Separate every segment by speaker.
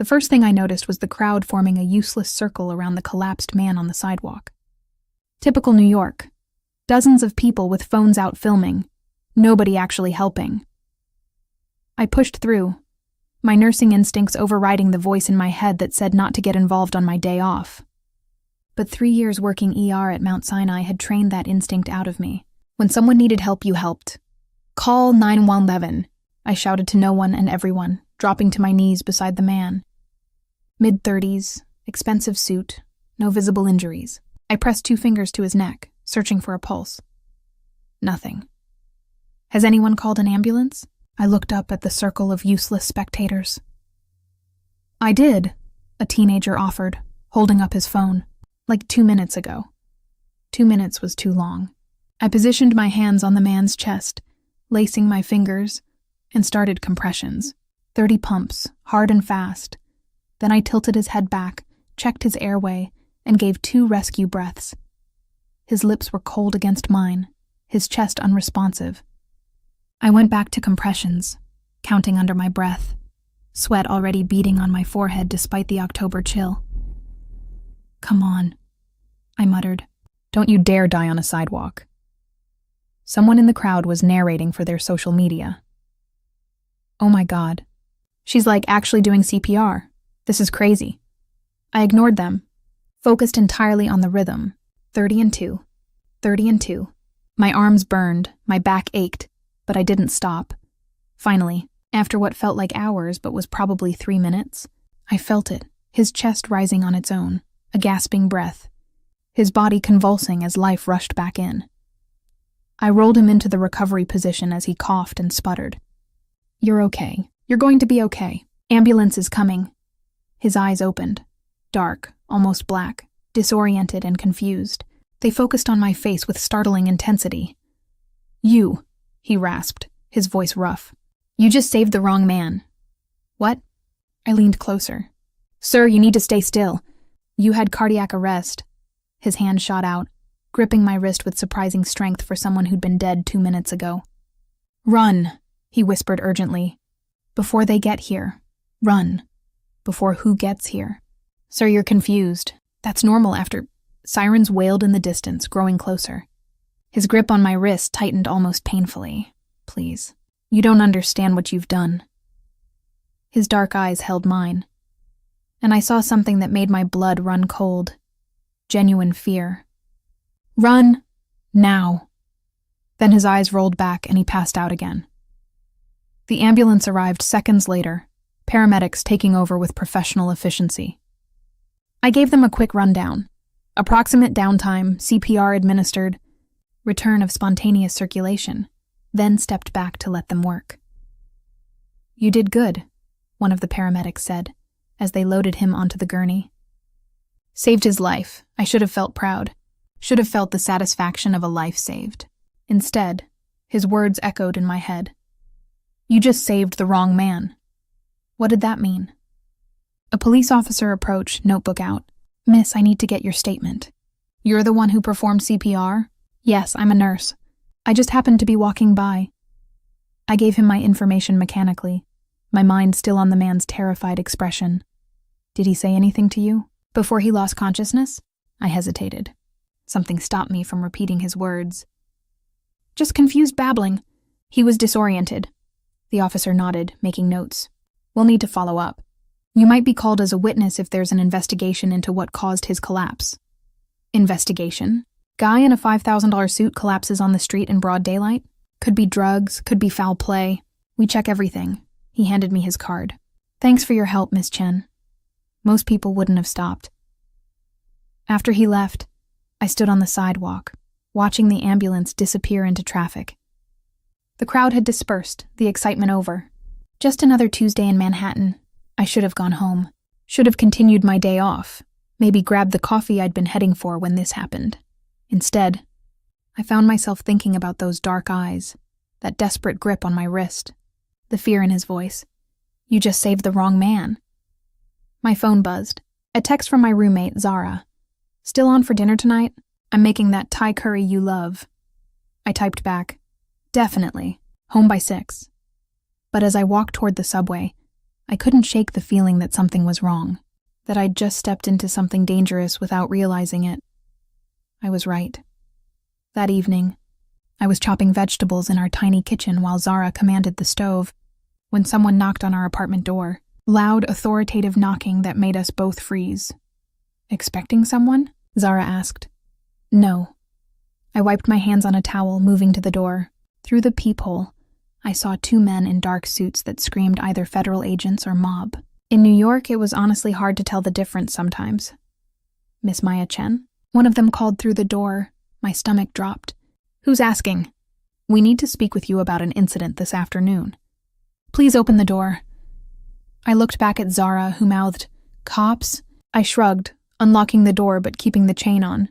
Speaker 1: The first thing I noticed was the crowd forming a useless circle around the collapsed man on the sidewalk. Typical New York. Dozens of people with phones out filming. Nobody actually helping. I pushed through, my nursing instincts overriding the voice in my head that said not to get involved on my day off. But 3 years working ER at Mount Sinai had trained that instinct out of me. When someone needed help, you helped. Call 911, I shouted to no one and everyone, dropping to my knees beside the man. Mid-30s, expensive suit, no visible injuries. I pressed 2 fingers to his neck, searching for a pulse. Nothing. Has anyone called an ambulance? I looked up at the circle of useless spectators. I did, a teenager offered, holding up his phone. Like 2 minutes ago. 2 minutes was too long. I positioned my hands on the man's chest, lacing my fingers, and started compressions. 30 pumps, hard and fast. Then I tilted his head back, checked his airway, and gave 2 rescue breaths. His lips were cold against mine, his chest unresponsive. I went back to compressions, counting under my breath, sweat already beading on my forehead despite the October chill. Come on, I muttered. Don't you dare die on a sidewalk. Someone in the crowd was narrating for their social media. Oh my God. She's like actually doing CPR. This is crazy. I ignored them, focused entirely on the rhythm. 30 and 2. 30 and 2. My arms burned, my back ached, but I didn't stop. Finally, after what felt like hours but was probably 3 minutes, I felt it, his chest rising on its own, a gasping breath, his body convulsing as life rushed back in. I rolled him into the recovery position as he coughed and sputtered. You're okay. You're going to be okay. Ambulance is coming. His eyes opened, dark, almost black, disoriented and confused. They focused on my face with startling intensity. You, he rasped, his voice rough. You just saved the wrong man. What? I leaned closer. Sir, you need to stay still. You had cardiac arrest. His hand shot out, gripping my wrist with surprising strength for someone who'd been dead 2 minutes ago. Run, he whispered urgently. Before they get here. Run. Before who gets here. Sir, you're confused. That's normal after... Sirens wailed in the distance, growing closer. His grip on my wrist tightened almost painfully. Please. You don't understand what you've done. His dark eyes held mine. And I saw something that made my blood run cold. Genuine fear. Run. Now. Then his eyes rolled back and he passed out again. The ambulance arrived seconds later, paramedics taking over with professional efficiency. I gave them a quick rundown. Approximate downtime, CPR administered, return of spontaneous circulation, then stepped back to let them work. You did good, one of the paramedics said, as they loaded him onto the gurney. Saved his life. I should have felt proud. Should have felt the satisfaction of a life saved. Instead, his words echoed in my head. You just saved the wrong man. What did that mean? A police officer approached, notebook out. Miss, I need to get your statement. You're the one who performed CPR? Yes, I'm a nurse. I just happened to be walking by. I gave him my information mechanically, my mind still on the man's terrified expression. Did he say anything to you? Before he lost consciousness? I hesitated. Something stopped me from repeating his words. Just confused babbling. He was disoriented. The officer nodded, making notes. We'll need to follow up. You might be called as a witness if there's an investigation into what caused his collapse. Investigation? Guy in a $5,000 suit collapses on the street in broad daylight? Could be drugs, could be foul play. We check everything. He handed me his card. Thanks for your help, Miss Chen. Most people wouldn't have stopped. After he left, I stood on the sidewalk, watching the ambulance disappear into traffic. The crowd had dispersed, the excitement over. Just another Tuesday in Manhattan. I should have gone home. Should have continued my day off. Maybe grabbed the coffee I'd been heading for when this happened. Instead, I found myself thinking about those dark eyes, that desperate grip on my wrist, the fear in his voice. You just saved the wrong man. My phone buzzed. A text from my roommate, Zara. Still on for dinner tonight? I'm making that Thai curry you love. I typed back. Definitely. Home by 6. But as I walked toward the subway, I couldn't shake the feeling that something was wrong, that I'd just stepped into something dangerous without realizing it. I was right. That evening, I was chopping vegetables in our tiny kitchen while Zara commanded the stove, when someone knocked on our apartment door. Loud, authoritative knocking that made us both freeze. "Expecting someone?" Zara asked. "No." I wiped my hands on a towel, moving to the door. Through the peephole, I saw two men in dark suits that screamed either federal agents or mob. In New York, it was honestly hard to tell the difference sometimes. "Miss Maya Chen?" One of them called through the door. My stomach dropped. "Who's asking?" "We need to speak with you about an incident this afternoon." "Please open the door." I looked back at Zara, who mouthed, "Cops?" I shrugged, unlocking the door but keeping the chain on.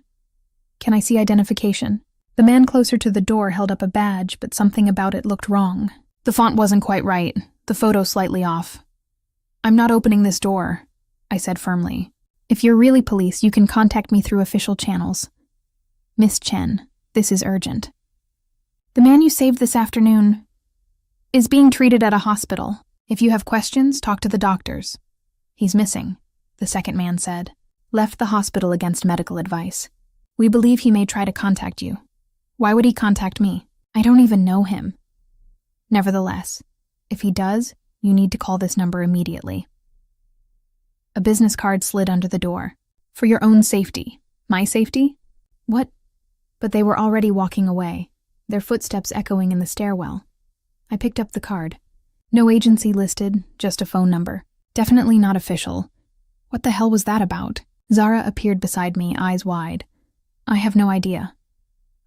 Speaker 1: "Can I see identification?" The man closer to the door held up a badge, but something about it looked wrong. The font wasn't quite right, the photo slightly off. "I'm not opening this door," I said firmly. "If you're really police, you can contact me through official channels." "Miss Chen, this is urgent. The man you saved this afternoon is being treated at a hospital. If you have questions, talk to the doctors." "He's missing," the second man said. "Left the hospital against medical advice. We believe he may try to contact you." "Why would he contact me? I don't even know him." "Nevertheless, if he does, you need to call this number immediately." A business card slid under the door. "For your own safety." "My safety?" "What?" But they were already walking away, their footsteps echoing in the stairwell. I picked up the card. No agency listed, just a phone number. Definitely not official. What the hell was that about? Zara appeared beside me, eyes wide. "I have no idea."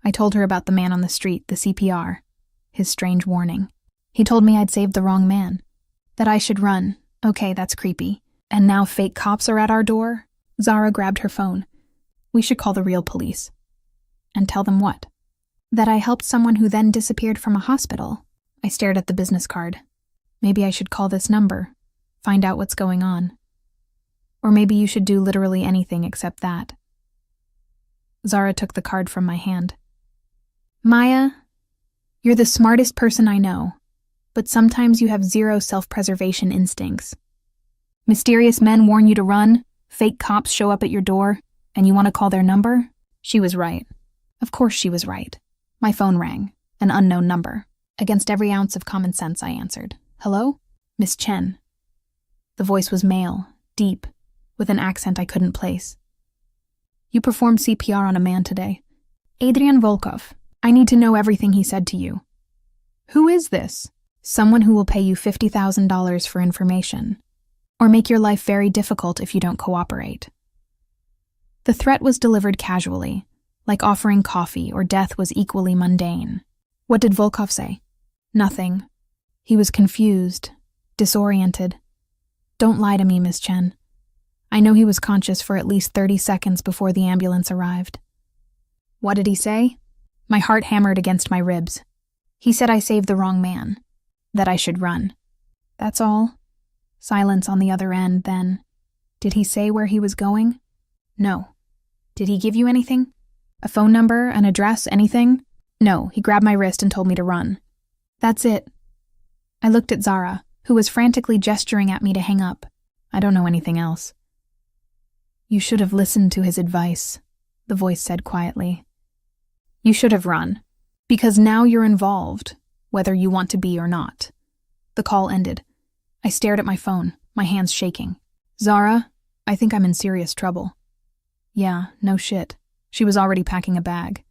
Speaker 1: I told her about the man on the street, the CPR, his strange warning. He told me I'd saved the wrong man, that I should run. Okay, that's creepy. And now fake cops are at our door? Zara grabbed her phone. "We should call the real police." "And tell them what?" "That I helped someone who then disappeared from a hospital." I stared at the business card. Maybe I should call this number, find out what's going on. Or maybe you should do literally anything except that. Zara took the card from my hand. "Maya, you're the smartest person I know, but sometimes you have zero self-preservation instincts. Mysterious men warn you to run, fake cops show up at your door, and you want to call their number?" She was right. Of course she was right. My phone rang, an unknown number. Against every ounce of common sense, I answered. "Hello? Miss Chen." The voice was male, deep, with an accent I couldn't place. "You performed CPR on a man today. Adrian Volkov. I need to know everything he said to you." "Who is this?" "Someone who will pay you $50,000 for information, or make your life very difficult if you don't cooperate." The threat was delivered casually, like offering coffee or death was equally mundane. What did Volkov say? Nothing. He was confused, disoriented. "Don't lie to me, Miss Chen." I know he was conscious for at least 30 seconds before the ambulance arrived. "What did he say?" My heart hammered against my ribs. "He said I saved the wrong man, that I should run." "That's all?" Silence on the other end, then. "Did he say where he was going?" "No." "Did he give you anything? A phone number, an address, anything?" "No, he grabbed my wrist and told me to run." "That's it." I looked at Zara, who was frantically gesturing at me to hang up. "I don't know anything else." "You should have listened to his advice," the voice said quietly. "You should have run, because now you're involved, whether you want to be or not." The call ended. I stared at my phone, my hands shaking. "Zara, I think I'm in serious trouble." "Yeah, no shit." She was already packing a bag.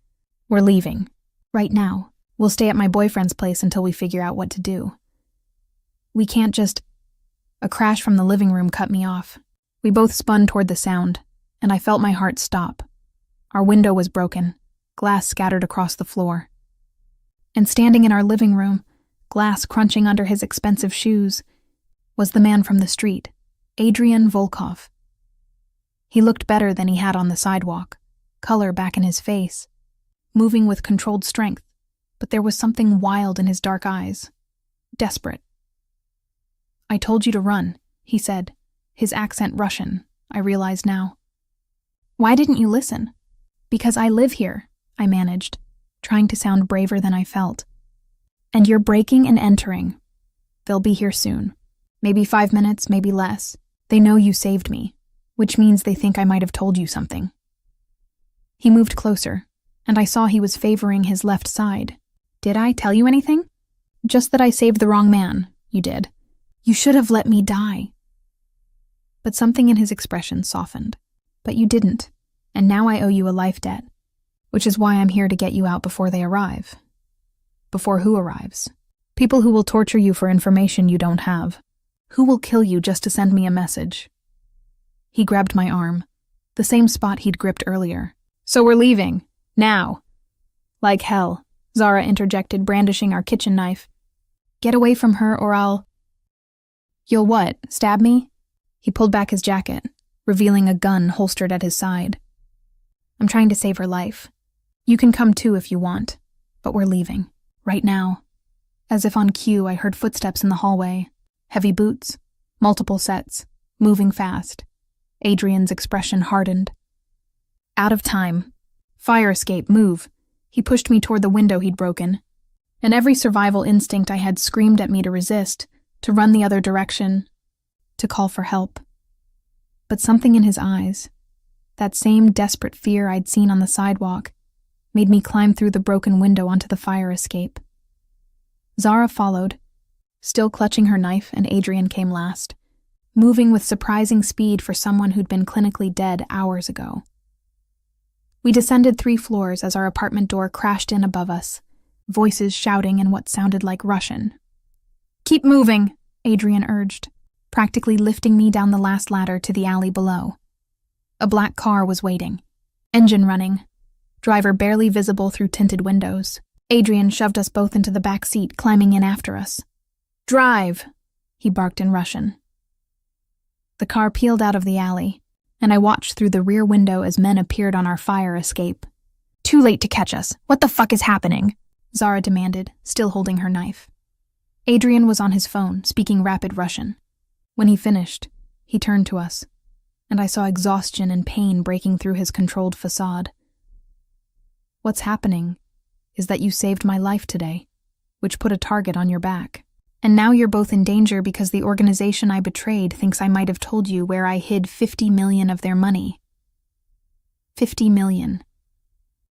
Speaker 1: "We're leaving. Right now. We'll stay at my boyfriend's place until we figure out what to do. We can't just..." A crash from the living room cut me off. We both spun toward the sound, and I felt my heart stop. Our window was broken, glass scattered across the floor. And standing in our living room, glass crunching under his expensive shoes, was the man from the street, Adrian Volkov. He looked better than he had on the sidewalk, color back in his face, moving with controlled strength, but there was something wild in his dark eyes, desperate. "I told you to run," he said, his accent Russian, I realized now. "Why didn't you listen?" "Because I live here," I managed, trying to sound braver than I felt. "And you're breaking and entering. They'll be here soon." Maybe 5 minutes, maybe less. They know you saved me, which means they think I might have told you something. He moved closer, and I saw he was favoring his left side. Did I tell you anything? Just that I saved the wrong man. You did. You should have let me die. But something in his expression softened. But you didn't, and now I owe you a life debt, which is why I'm here to get you out before they arrive. Before who arrives? People who will torture you for information you don't have. Who will kill you just to send me a message? He grabbed my arm, the same spot he'd gripped earlier. So we're leaving. Now. Like hell, Zara interjected, brandishing our kitchen knife. Get away from her or I'll... You'll what, stab me? He pulled back his jacket, revealing a gun holstered at his side. I'm trying to save her life. You can come too if you want, but we're leaving. Right now. As if on cue, I heard footsteps in the hallway. Heavy boots, multiple sets, moving fast. Adrian's expression hardened. Out of time. Fire escape, move. He pushed me toward the window he'd broken. And every survival instinct I had screamed at me to resist, to run the other direction, to call for help. But something in his eyes, that same desperate fear I'd seen on the sidewalk, made me climb through the broken window onto the fire escape. Zara followed, still clutching her knife, and Adrian came last, moving with surprising speed for someone who'd been clinically dead hours ago. We descended 3 floors as our apartment door crashed in above us, voices shouting in what sounded like Russian. Keep moving, Adrian urged, practically lifting me down the last ladder to the alley below. A black car was waiting, engine running, driver barely visible through tinted windows. Adrian shoved us both into the back seat, climbing in after us. Drive, he barked in Russian. The car peeled out of the alley, and I watched through the rear window as men appeared on our fire escape. Too late to catch us. What the fuck is happening? Zara demanded, still holding her knife. Adrian was on his phone, speaking rapid Russian. When he finished, he turned to us, and I saw exhaustion and pain breaking through his controlled facade. What's happening is that you saved my life today, which put a target on your back. And now you're both in danger because the organization I betrayed thinks I might have told you where I hid 50 million of their money. 50 million.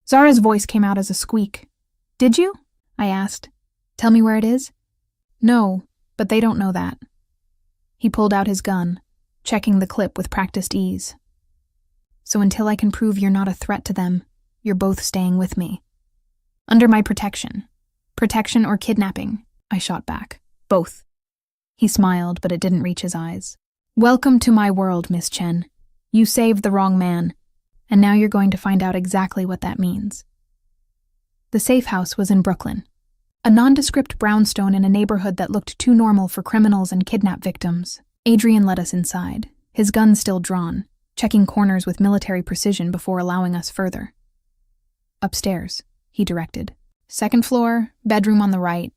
Speaker 1: Zara's voice came out as a squeak. Did you? I asked. Tell me where it is? No, but they don't know that. He pulled out his gun, checking the clip with practiced ease. So until I can prove you're not a threat to them, you're both staying with me. Under my protection. Protection or kidnapping, I shot back. Both. He smiled, but it didn't reach his eyes. Welcome to my world, Miss Chen. You saved the wrong man, and now you're going to find out exactly what that means. The safe house was in Brooklyn, a nondescript brownstone in a neighborhood that looked too normal for criminals and kidnap victims. Adrian led us inside, his gun still drawn, checking corners with military precision before allowing us further. Upstairs, he directed. 2nd floor, bedroom on the right.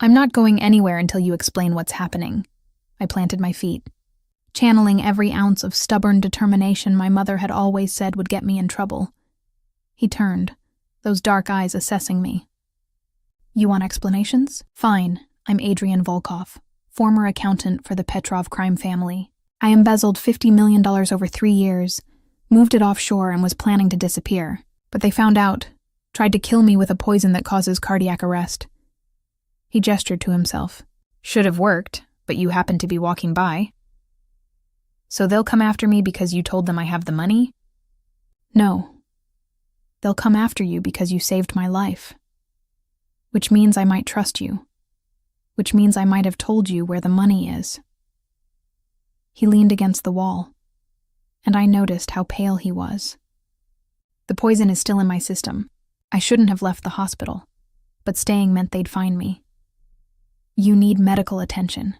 Speaker 1: I'm not going anywhere until you explain what's happening. I planted my feet, channeling every ounce of stubborn determination my mother had always said would get me in trouble. He turned, those dark eyes assessing me. You want explanations? Fine, I'm Adrian Volkov, former accountant for the Petrov crime family. I embezzled $50 million over 3 years, moved it offshore and was planning to disappear. But they found out, tried to kill me with a poison that causes cardiac arrest. He gestured to himself. Should have worked, but you happened to be walking by. So they'll come after me because you told them I have the money? No. They'll come after you because you saved my life. Which means I might trust you. Which means I might have told you where the money is. He leaned against the wall, and I noticed how pale he was. The poison is still in my system. I shouldn't have left the hospital, but staying meant they'd find me. You need medical attention.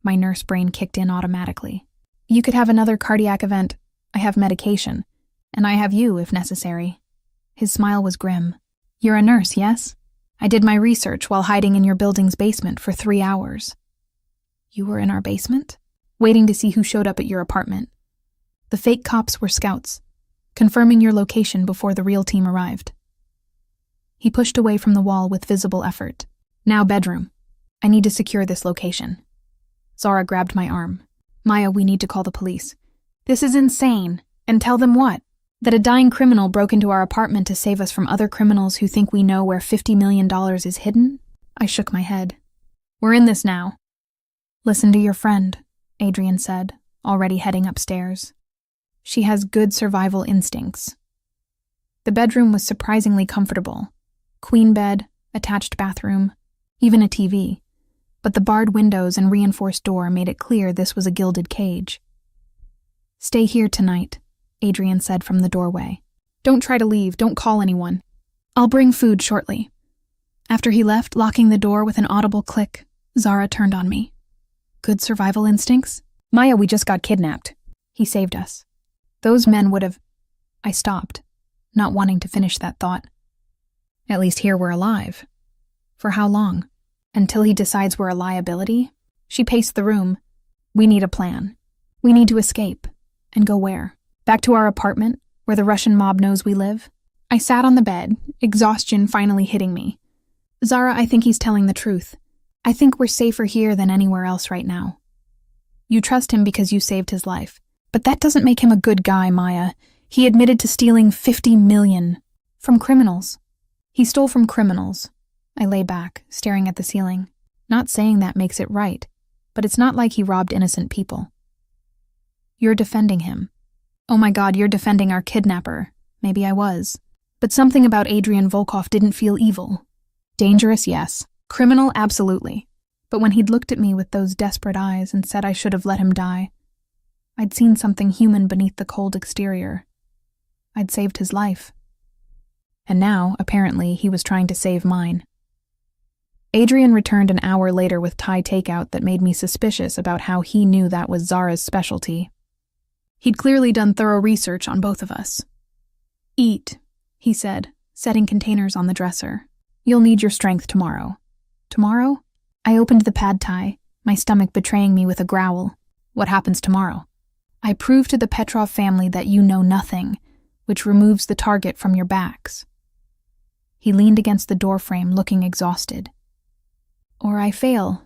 Speaker 1: My nurse brain kicked in automatically. You could have another cardiac event. I have medication, and I have you if necessary. His smile was grim. You're a nurse, yes? I did my research while hiding in your building's basement for 3 hours. You were in our basement? Waiting to see who showed up at your apartment. The fake cops were scouts, confirming your location before the real team arrived. He pushed away from the wall with visible effort. Now bedroom. I need to secure this location. Zara grabbed my arm. Maya, we need to call the police. This is insane. And tell them what? That a dying criminal broke into our apartment to save us from other criminals who think we know where $50 million is hidden? I shook my head. We're in this now. Listen to your friend, Adrian said, already heading upstairs. She has good survival instincts. The bedroom was surprisingly comfortable. Queen bed, attached bathroom, even a TV. But the barred windows and reinforced door made it clear this was a gilded cage. Stay here tonight, Adrian said from the doorway. Don't try to leave, don't call anyone. I'll bring food shortly. After he left, locking the door with an audible click, Zara turned on me. Good survival instincts? Maya, we just got kidnapped. He saved us. Those men would have... I stopped, not wanting to finish that thought. At least here we're alive. For how long? Until he decides we're a liability? She paced the room. We need a plan. We need to escape. And go where? Back to our apartment, where the Russian mob knows we live? I sat on the bed, exhaustion finally hitting me. Zara, I think he's telling the truth. I think we're safer here than anywhere else right now. You trust him because you saved his life. But that doesn't make him a good guy, Maya. He admitted to stealing $50 million. From criminals. He stole from criminals. I lay back, staring at the ceiling. Not saying that makes it right, but it's not like he robbed innocent people. You're defending him. Oh my God, you're defending our kidnapper. Maybe I was. But something about Adrian Volkov didn't feel evil. Dangerous, yes. Criminal, absolutely. But when he'd looked at me with those desperate eyes and said I should have let him die, I'd seen something human beneath the cold exterior. I'd saved his life. And now, apparently, he was trying to save mine. Adrian returned an hour later with Thai takeout that made me suspicious about how he knew that was Zara's specialty. He'd clearly done thorough research on both of us. Eat, he said, setting containers on the dresser. You'll need your strength tomorrow. Tomorrow? I opened the pad thai, my stomach betraying me with a growl. What happens tomorrow? I prove to the Petrov family that you know nothing, which removes the target from your backs. He leaned against the doorframe, looking exhausted. Or I fail,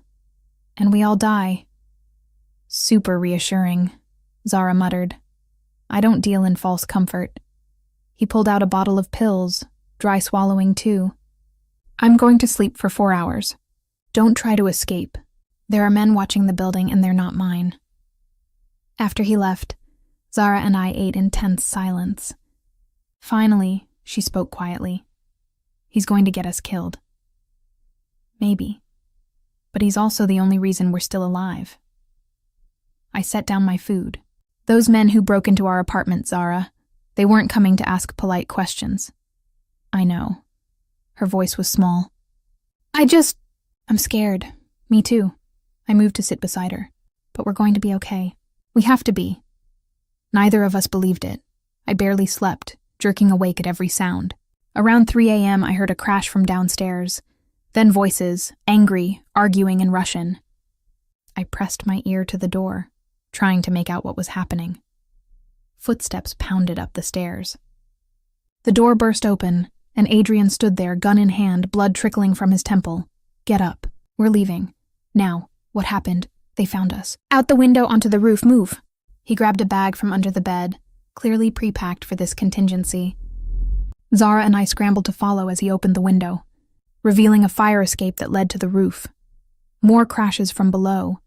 Speaker 1: and we all die. Super reassuring, Zara muttered. I don't deal in false comfort. He pulled out a bottle of pills, dry swallowing too. I'm going to sleep for 4 hours. Don't try to escape. There are men watching the building and they're not mine. After he left, Zara and I ate in tense silence. Finally, she spoke quietly. He's going to get us killed. Maybe. But he's also the only reason we're still alive. I set down my food. Those men who broke into our apartment, Zara, they weren't coming to ask polite questions. I know. Her voice was small. I'm scared. Me too. I moved to sit beside her. But we're going to be okay. We have to be. Neither of us believed it. I barely slept, jerking awake at every sound. Around 3 a.m., I heard a crash from downstairs. Then voices, angry, arguing in Russian. I pressed my ear to the door, trying to make out what was happening. Footsteps pounded up the stairs. The door burst open, and Adrian stood there, gun in hand, blood trickling from his temple. Get up. We're leaving. Now, what happened? They found us. Out the window onto the roof, move. He grabbed a bag from under the bed, clearly pre-packed for this contingency. Zara and I scrambled to follow as he opened the window, revealing a fire escape that led to the roof. More crashes from below.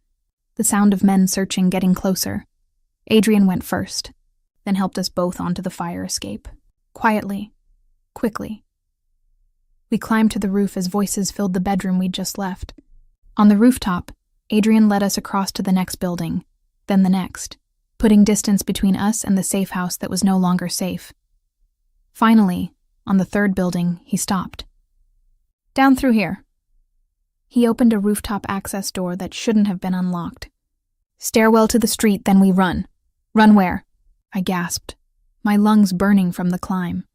Speaker 1: The sound of men searching getting closer. Adrian went first, then helped us both onto the fire escape. Quietly. Quickly. We climbed to the roof as voices filled the bedroom we'd just left. On the rooftop, Adrian led us across to the next building, then the next, putting distance between us and the safe house that was no longer safe. Finally, on the third building, he stopped. Down through here. He opened a rooftop access door that shouldn't have been unlocked. Stairwell to the street, then we run. Run where? I gasped, my lungs burning from the climb.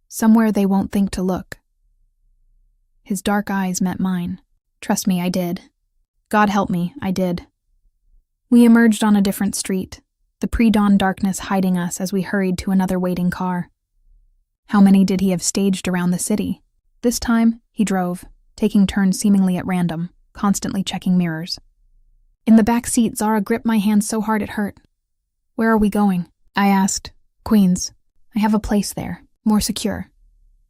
Speaker 1: Somewhere they won't think to look. His dark eyes met mine. Trust me, I did. God help me, I did. We emerged on a different street, the pre-dawn darkness hiding us as we hurried to another waiting car. How many did he have staged around the city? This time, he drove, taking turns seemingly at random, constantly checking mirrors. In the back seat, Zara gripped my hand so hard it hurt. "Where are we going?" I asked. "Queens. I have a place there, more secure."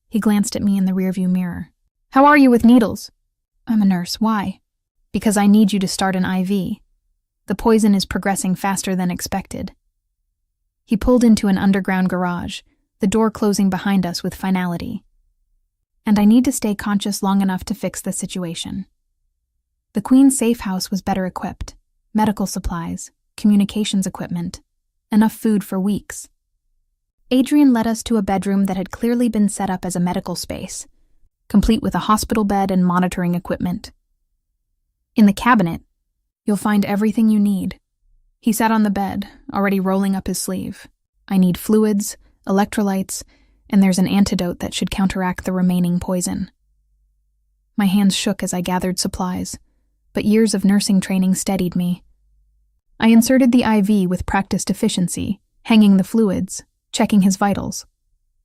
Speaker 1: He glanced at me in the rearview mirror. "How are you with needles?" "I'm a nurse. Why?" "Because I need you to start an IV. The poison is progressing faster than expected." He pulled into an underground garage, the door closing behind us with finality. "And I need to stay conscious long enough to fix the situation." The Queen's safe house was better equipped. Medical supplies, communications equipment, enough food for weeks. Adrian led us to a bedroom that had clearly been set up as a medical space, complete with a hospital bed and monitoring equipment. "In the cabinet, you'll find everything you need." He sat on the bed, already rolling up his sleeve. "I need fluids, electrolytes, and there's an antidote that should counteract the remaining poison." My hands shook as I gathered supplies, but years of nursing training steadied me. I inserted the IV with practiced efficiency, hanging the fluids, checking his vitals.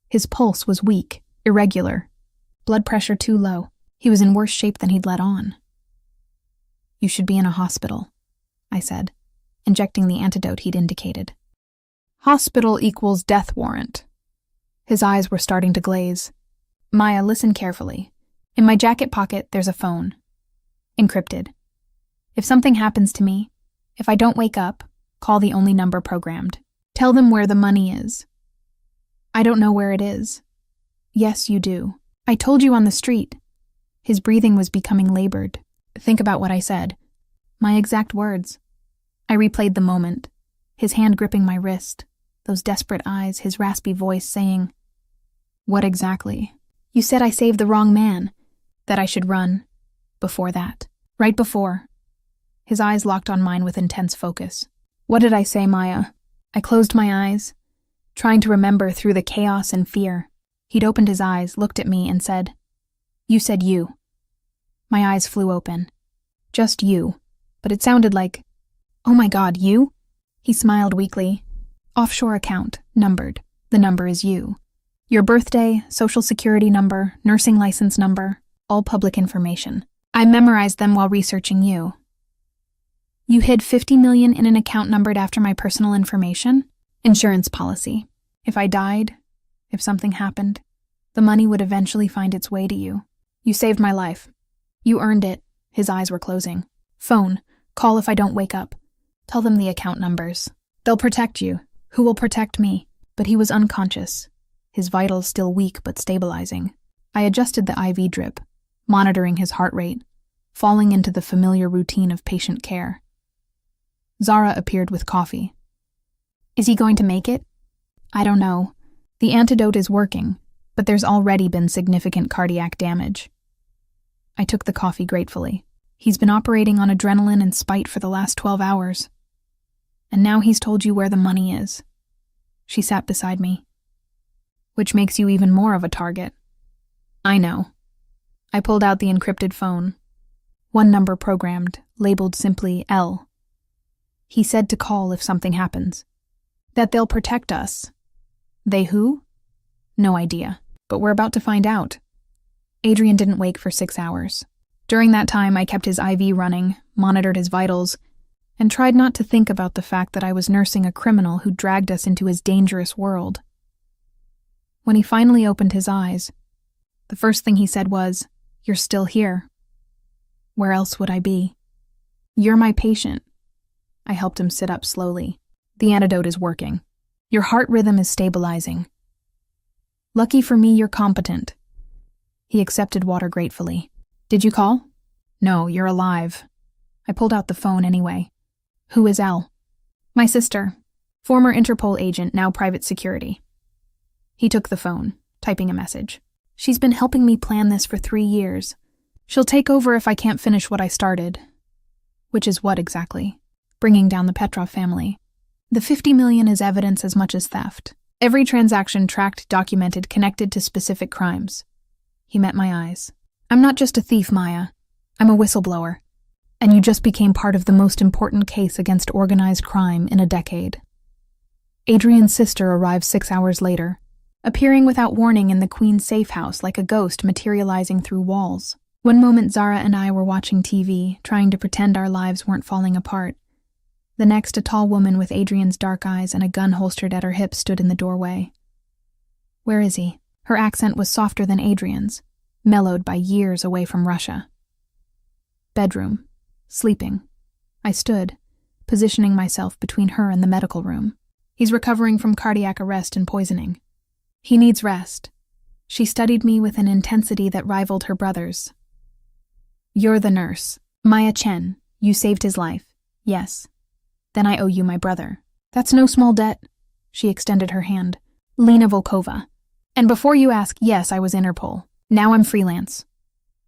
Speaker 1: His pulse was weak, irregular. Blood pressure too low. He was in worse shape than he'd let on. "You should be in a hospital," I said, injecting the antidote he'd indicated. "Hospital equals death warrant." His eyes were starting to glaze. "Maya, listen carefully. In my jacket pocket, there's a phone. Encrypted. If something happens to me, if I don't wake up, call the only number programmed. Tell them where the money is." "I don't know where it is." "Yes, you do. I told you on the street." His breathing was becoming labored. "Think about what I said." My exact words. I replayed the moment, his hand gripping my wrist, those desperate eyes, his raspy voice saying, "What exactly?" "You said I saved the wrong man, that I should run." "Before that." "Right before." His eyes locked on mine with intense focus. "What did I say, Maya?" I closed my eyes, trying to remember through the chaos and fear. He'd opened his eyes, looked at me, and said, "You said you." My eyes flew open. "Just you." But it sounded like, "Oh my God, you?" He smiled weakly. "Offshore account, numbered. The number is you. Your birthday, social security number, nursing license number, all public information. I memorized them while researching you." "You hid $50 million in an account numbered after my personal information?" "Insurance policy. If I died, if something happened, the money would eventually find its way to you. You saved my life. You earned it." His eyes were closing. "Phone. Call if I don't wake up. Tell them the account numbers. They'll protect you. Who will protect me?" But he was unconscious, his vitals still weak but stabilizing. I adjusted the IV drip, monitoring his heart rate, falling into the familiar routine of patient care. Zara appeared with coffee. "Is he going to make it?" "I don't know. The antidote is working, but there's already been significant cardiac damage." I took the coffee gratefully. "He's been operating on adrenaline and spite for the last 12 hours. And now he's told you where the money is." She sat beside me. "Which makes you even more of a target." "I know." I pulled out the encrypted phone. One number programmed, labeled simply L. "He said to call if something happens. That they'll protect us." "They who?" "No idea. But we're about to find out." Adrian didn't wake for 6 hours. During that time, I kept his IV running, monitored his vitals, and tried not to think about the fact that I was nursing a criminal who dragged us into his dangerous world. When he finally opened his eyes, the first thing he said was, "You're still here." Where else would I be? "You're my patient." I helped him sit up slowly. "The antidote is working. Your heart rhythm is stabilizing. Lucky for me, you're competent." He accepted water gratefully. "Did you call?" "No, you're alive." I pulled out the phone anyway. "Who is Elle?" "My sister. Former Interpol agent, now private security." He took the phone, typing a message. "She's been helping me plan this for 3 years. She'll take over if I can't finish what I started." "Which is what exactly?" "Bringing down the Petrov family. The $50 million is evidence as much as theft. Every transaction tracked, documented, connected to specific crimes." He met my eyes. "I'm not just a thief, Maya. I'm a whistleblower. And you just became part of the most important case against organized crime in a decade." Adrian's sister arrived 6 hours later, appearing without warning in the Queen's safe house like a ghost materializing through walls. One moment Zara and I were watching TV, trying to pretend our lives weren't falling apart. The next, a tall woman with Adrian's dark eyes and a gun holstered at her hip stood in the doorway. "Where is he?" Her accent was softer than Adrian's, mellowed by years away from Russia. "Bedroom. Sleeping." I stood, positioning myself between her and the medical room. "He's recovering from cardiac arrest and poisoning. He needs rest." She studied me with an intensity that rivaled her brother's. "You're the nurse. Maya Chen. You saved his life. Yes. Then I owe you my brother." "That's no small debt." She extended her hand. "Lena Volkova. And before you ask, yes, I was Interpol. Now I'm freelance."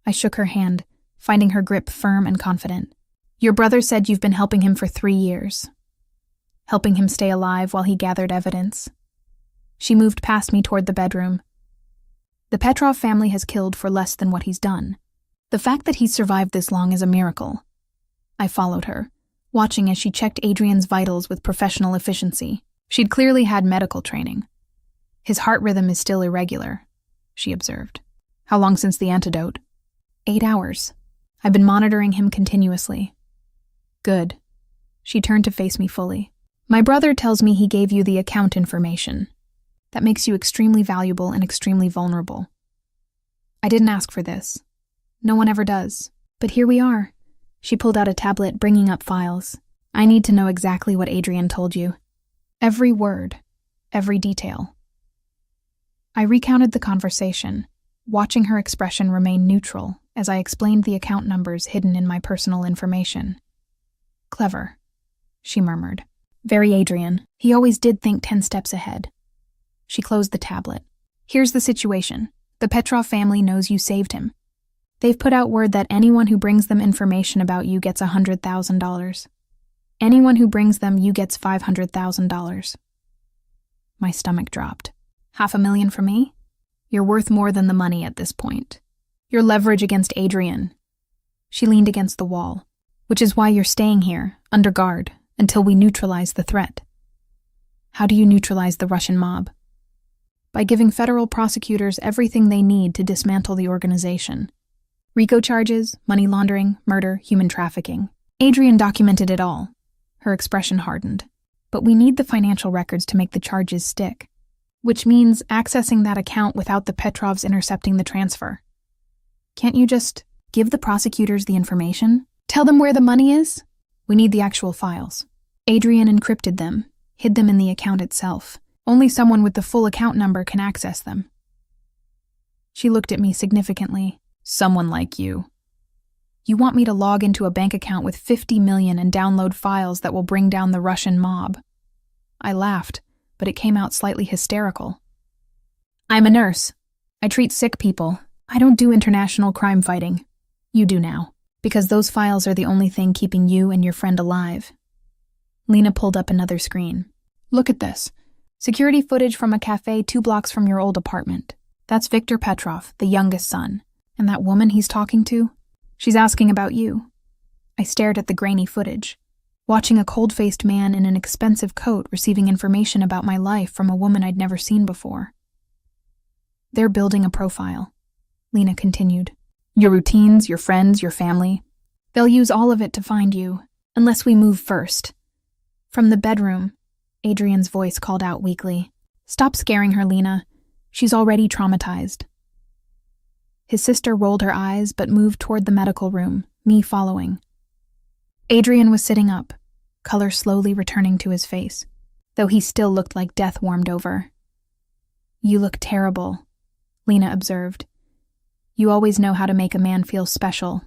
Speaker 1: I shook her hand, finding her grip firm and confident. "Your brother said you've been helping him for 3 years. Helping him stay alive while he gathered evidence." She moved past me toward the bedroom. "The Petrov family has killed for less than what he's done. The fact that he's survived this long is a miracle." I followed her, watching as she checked Adrian's vitals with professional efficiency. She'd clearly had medical training. "His heart rhythm is still irregular," she observed. "How long since the antidote?" 8 hours. I've been monitoring him continuously." "Good." She turned to face me fully. "My brother tells me he gave you the account information. That makes you extremely valuable and extremely vulnerable. I didn't ask for this. No one ever does. But here we are." She pulled out a tablet, bringing up files. "I need to know exactly what Adrian told you. Every word, every detail." I recounted the conversation, watching her expression remain neutral as I explained the account numbers hidden in my personal information. "Clever," she murmured. "Very Adrian. He always did think 10 steps ahead." She closed the tablet. "Here's the situation. The Petrov family knows you saved him. They've put out word that anyone who brings them information about you gets $100,000. Anyone who brings them you gets $500,000. My stomach dropped. $500,000 for me? You're worth more than the money at this point. Your leverage against Adrian." She leaned against the wall. "Which is why you're staying here, under guard, until we neutralize the threat." "How do you neutralize the Russian mob?" "By giving federal prosecutors everything they need to dismantle the organization. RICO charges, money laundering, murder, human trafficking. Adrian documented it all." Her expression hardened. "But we need the financial records to make the charges stick. Which means accessing that account without the Petrovs intercepting the transfer. Can't you just give the prosecutors the information? Tell them where the money is? We need the actual files." Adrian encrypted them, hid them in the account itself. Only someone with the full account number can access them. She looked at me significantly. "Someone like you. You want me to log into a bank account with 50 million and download files that will bring down the Russian mob?" I laughed, but it came out slightly hysterical. "I'm a nurse. I treat sick people. I don't do international crime fighting. You do now, because those files are the only thing keeping you and your friend alive." Lena pulled up another screen. "Look at this. Security footage from a cafe 2 blocks from your old apartment. That's Viktor Petrov, the youngest son. And that woman he's talking to? She's asking about you." I stared at the grainy footage, watching a cold-faced man in an expensive coat receiving information about my life from a woman I'd never seen before. "They're building a profile," Lena continued. "Your routines, your friends, your family. They'll use all of it to find you, unless we move first." From the bedroom, Adrian's voice called out weakly. "Stop scaring her, Lena. She's already traumatized." His sister rolled her eyes but moved toward the medical room, me following. Adrian was sitting up, color slowly returning to his face, though he still looked like death warmed over. "You look terrible," Lena observed. "You always know how to make a man feel special."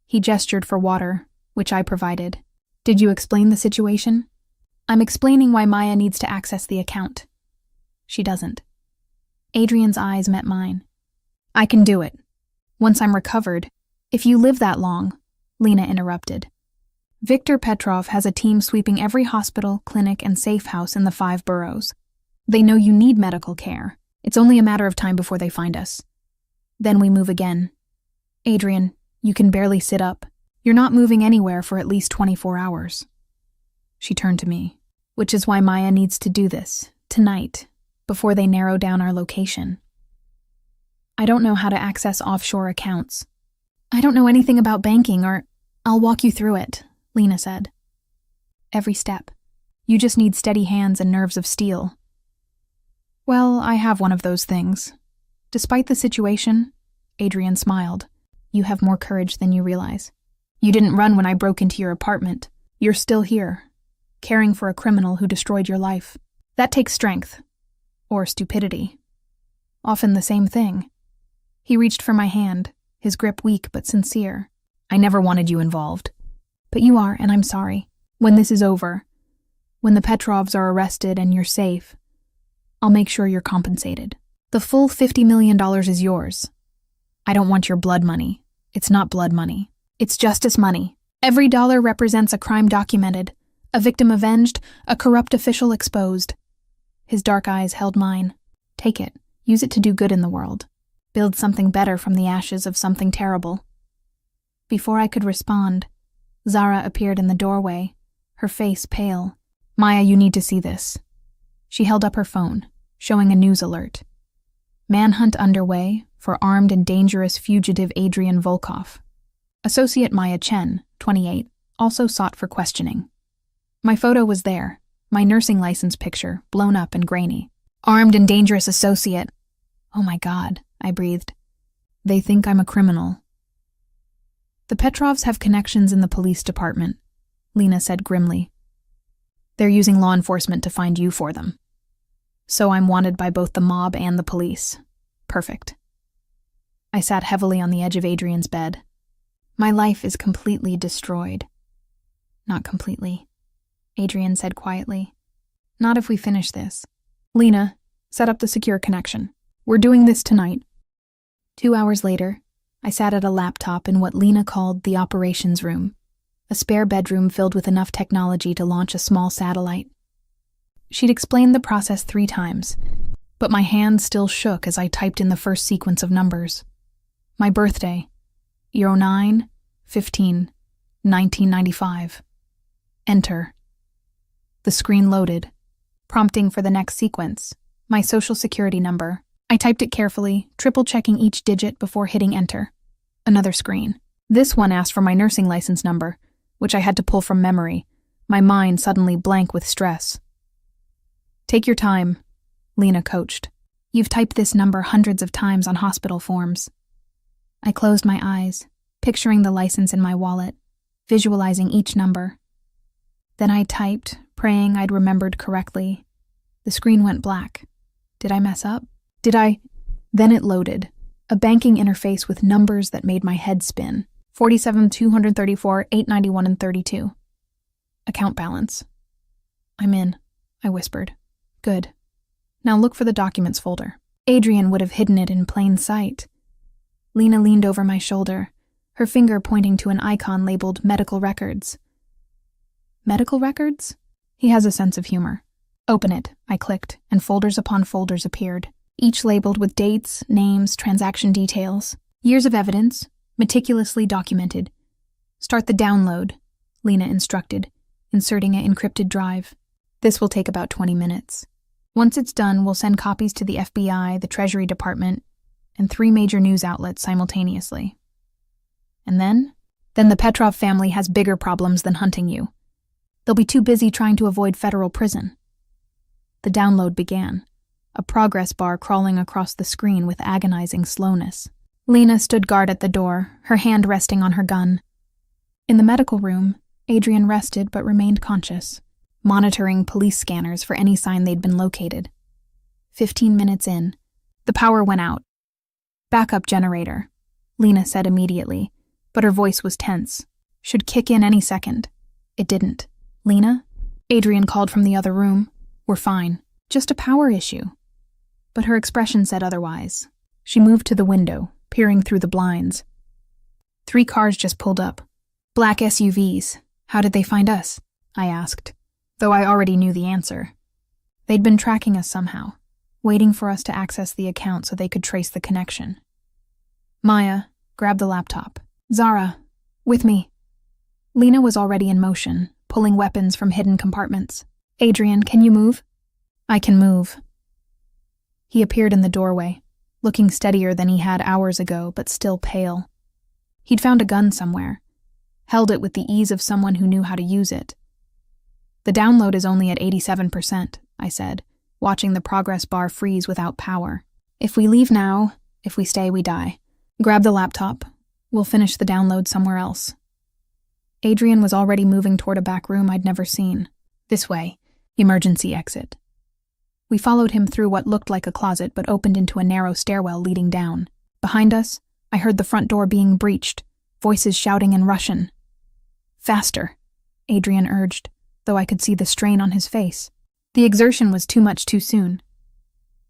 Speaker 1: He gestured for water, which I provided. "Did you explain the situation?" "I'm explaining why Maya needs to access the account." "She doesn't." Adrian's eyes met mine. "I can do it. Once I'm recovered." "If you live that long," Lena interrupted. "Viktor Petrov has a team sweeping every hospital, clinic, and safe house in the 5 boroughs. They know you need medical care. It's only a matter of time before they find us. Then we move again. Adrian, you can barely sit up. You're not moving anywhere for at least 24 hours." She turned to me. "Which is why Maya needs to do this, tonight, before they narrow down our location. I don't know how to access offshore accounts. I don't know anything about banking, or I'll walk you through it, Lena said. Every step. You just need steady hands and nerves of steel. Well, I have one of those things. Despite the situation, Adrian smiled. You have more courage than you realize. You didn't run when I broke into your apartment. You're still here, caring for a criminal who destroyed your life. That takes strength. Or stupidity. Often the same thing. He reached for my hand, his grip weak but sincere. I never wanted you involved. But you are, and I'm sorry. When this is over, when the Petrovs are arrested and you're safe, I'll make sure you're compensated. The full $50 million is yours. I don't want your blood money. It's not blood money. It's justice money. Every dollar represents a crime documented, a victim avenged, a corrupt official exposed. His dark eyes held mine. Take it. Use it to do good in the world. Build something better from the ashes of something terrible. Before I could respond, Zara appeared in the doorway, her face pale. Maya, you need to see this. She held up her phone, showing a news alert. Manhunt underway for armed and dangerous fugitive Adrian Volkov. Associate Maya Chen, 28, also sought for questioning. My photo was there, my nursing license picture, blown up and grainy. Armed and dangerous associate. Oh my God, I breathed. They think I'm a criminal. The Petrovs have connections in the police department, Lena said grimly. They're using law enforcement to find you for them. So I'm wanted by both the mob and the police. Perfect. I sat heavily on the edge of Adrian's bed. My life is completely destroyed. Not completely, Adrian said quietly. Not if we finish this. Lena, set up the secure connection. We're doing this tonight. 2 hours later, I sat at a laptop in what Lena called the operations room, a spare bedroom filled with enough technology to launch a small satellite. She'd explained the process 3 times, but my hands still shook as I typed in the first sequence of numbers. My birthday, 09/15/1995. Enter. The screen loaded, prompting for the next sequence, my social security number. I typed it carefully, triple-checking each digit before hitting enter. Another screen. This one asked for my nursing license number, which I had to pull from memory, my mind suddenly blank with stress. Take your time, Lena coached. You've typed this number hundreds of times on hospital forms. I closed my eyes, picturing the license in my wallet, visualizing each number. Then I typed, praying I'd remembered correctly. The screen went black. Did I mess up? Then it loaded, a banking interface with numbers that made my head spin. 47,234, 891 and 32. Account balance. I'm in, I whispered. Good. Now look for the documents folder. Adrian would have hidden it in plain sight. Lena leaned over my shoulder, her finger pointing to an icon labeled medical records. Medical records? He has a sense of humor. Open it, I clicked, and folders upon folders appeared, each labeled with dates, names, transaction details, years of evidence, meticulously documented. Start the download, Lena instructed, inserting an encrypted drive. This will take about 20 minutes. Once it's done, we'll send copies to the FBI, the Treasury Department, and 3 major news outlets simultaneously. And then the Petrov family has bigger problems than hunting you. They'll be too busy trying to avoid federal prison. The download began, a progress bar crawling across the screen with agonizing slowness. Lena stood guard at the door, her hand resting on her gun. In the medical room, Adrian rested but remained conscious, monitoring police scanners for any sign they'd been located. 15 minutes in, the power went out. Backup generator, Lena said immediately, but her voice was tense. Should kick in any second. It didn't. Lena? Adrian called from the other room. We're fine. Just a power issue. But her expression said otherwise. She moved to the window, peering through the blinds. 3 cars just pulled up. Black SUVs. How did they find us? I asked, though I already knew the answer. They'd been tracking us somehow, waiting for us to access the account so they could trace the connection. Maya, grab the laptop. Zara, with me. Lena was already in motion, pulling weapons from hidden compartments. Adrian, can you move? I can move. He appeared in the doorway, looking steadier than he had hours ago, but still pale. He'd found a gun somewhere, held it with the ease of someone who knew how to use it. The download is only at 87%, I said, watching the progress bar freeze without power. If we leave now, if we stay, we die. Grab the laptop. We'll finish the download somewhere else. Adrian was already moving toward a back room I'd never seen. This way. Emergency exit. We followed him through what looked like a closet but opened into a narrow stairwell leading down. Behind us, I heard the front door being breached, voices shouting in Russian. Faster, Adrian urged, though I could see the strain on his face. The exertion was too much too soon.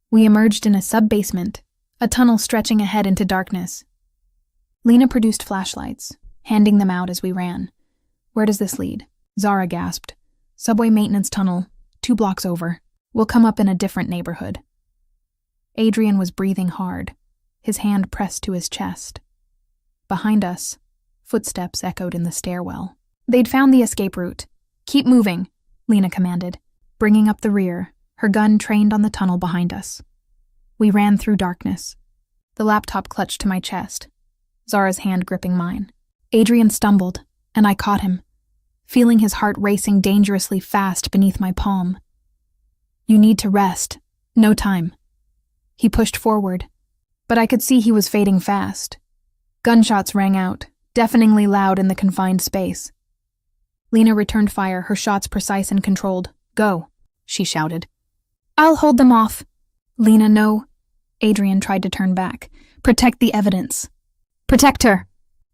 Speaker 1: We emerged in a sub-basement, a tunnel stretching ahead into darkness. Lena produced flashlights, handing them out as we ran. Where does this lead? Zara gasped. Subway maintenance tunnel, 2 blocks over. We'll come up in a different neighborhood. Adrian was breathing hard, his hand pressed to his chest. Behind us, footsteps echoed in the stairwell. They'd found the escape route. Keep moving, Lena commanded, bringing up the rear, her gun trained on the tunnel behind us. We ran through darkness. The laptop clutched to my chest, Zara's hand gripping mine. Adrian stumbled, and I caught him, feeling his heart racing dangerously fast beneath my palm. You need to rest. No time. He pushed forward, but I could see he was fading fast. Gunshots rang out, deafeningly loud in the confined space. Lena returned fire, her shots precise and controlled. Go, she shouted. I'll hold them off. Lena, no. Adrian tried to turn back. Protect the evidence. Protect her.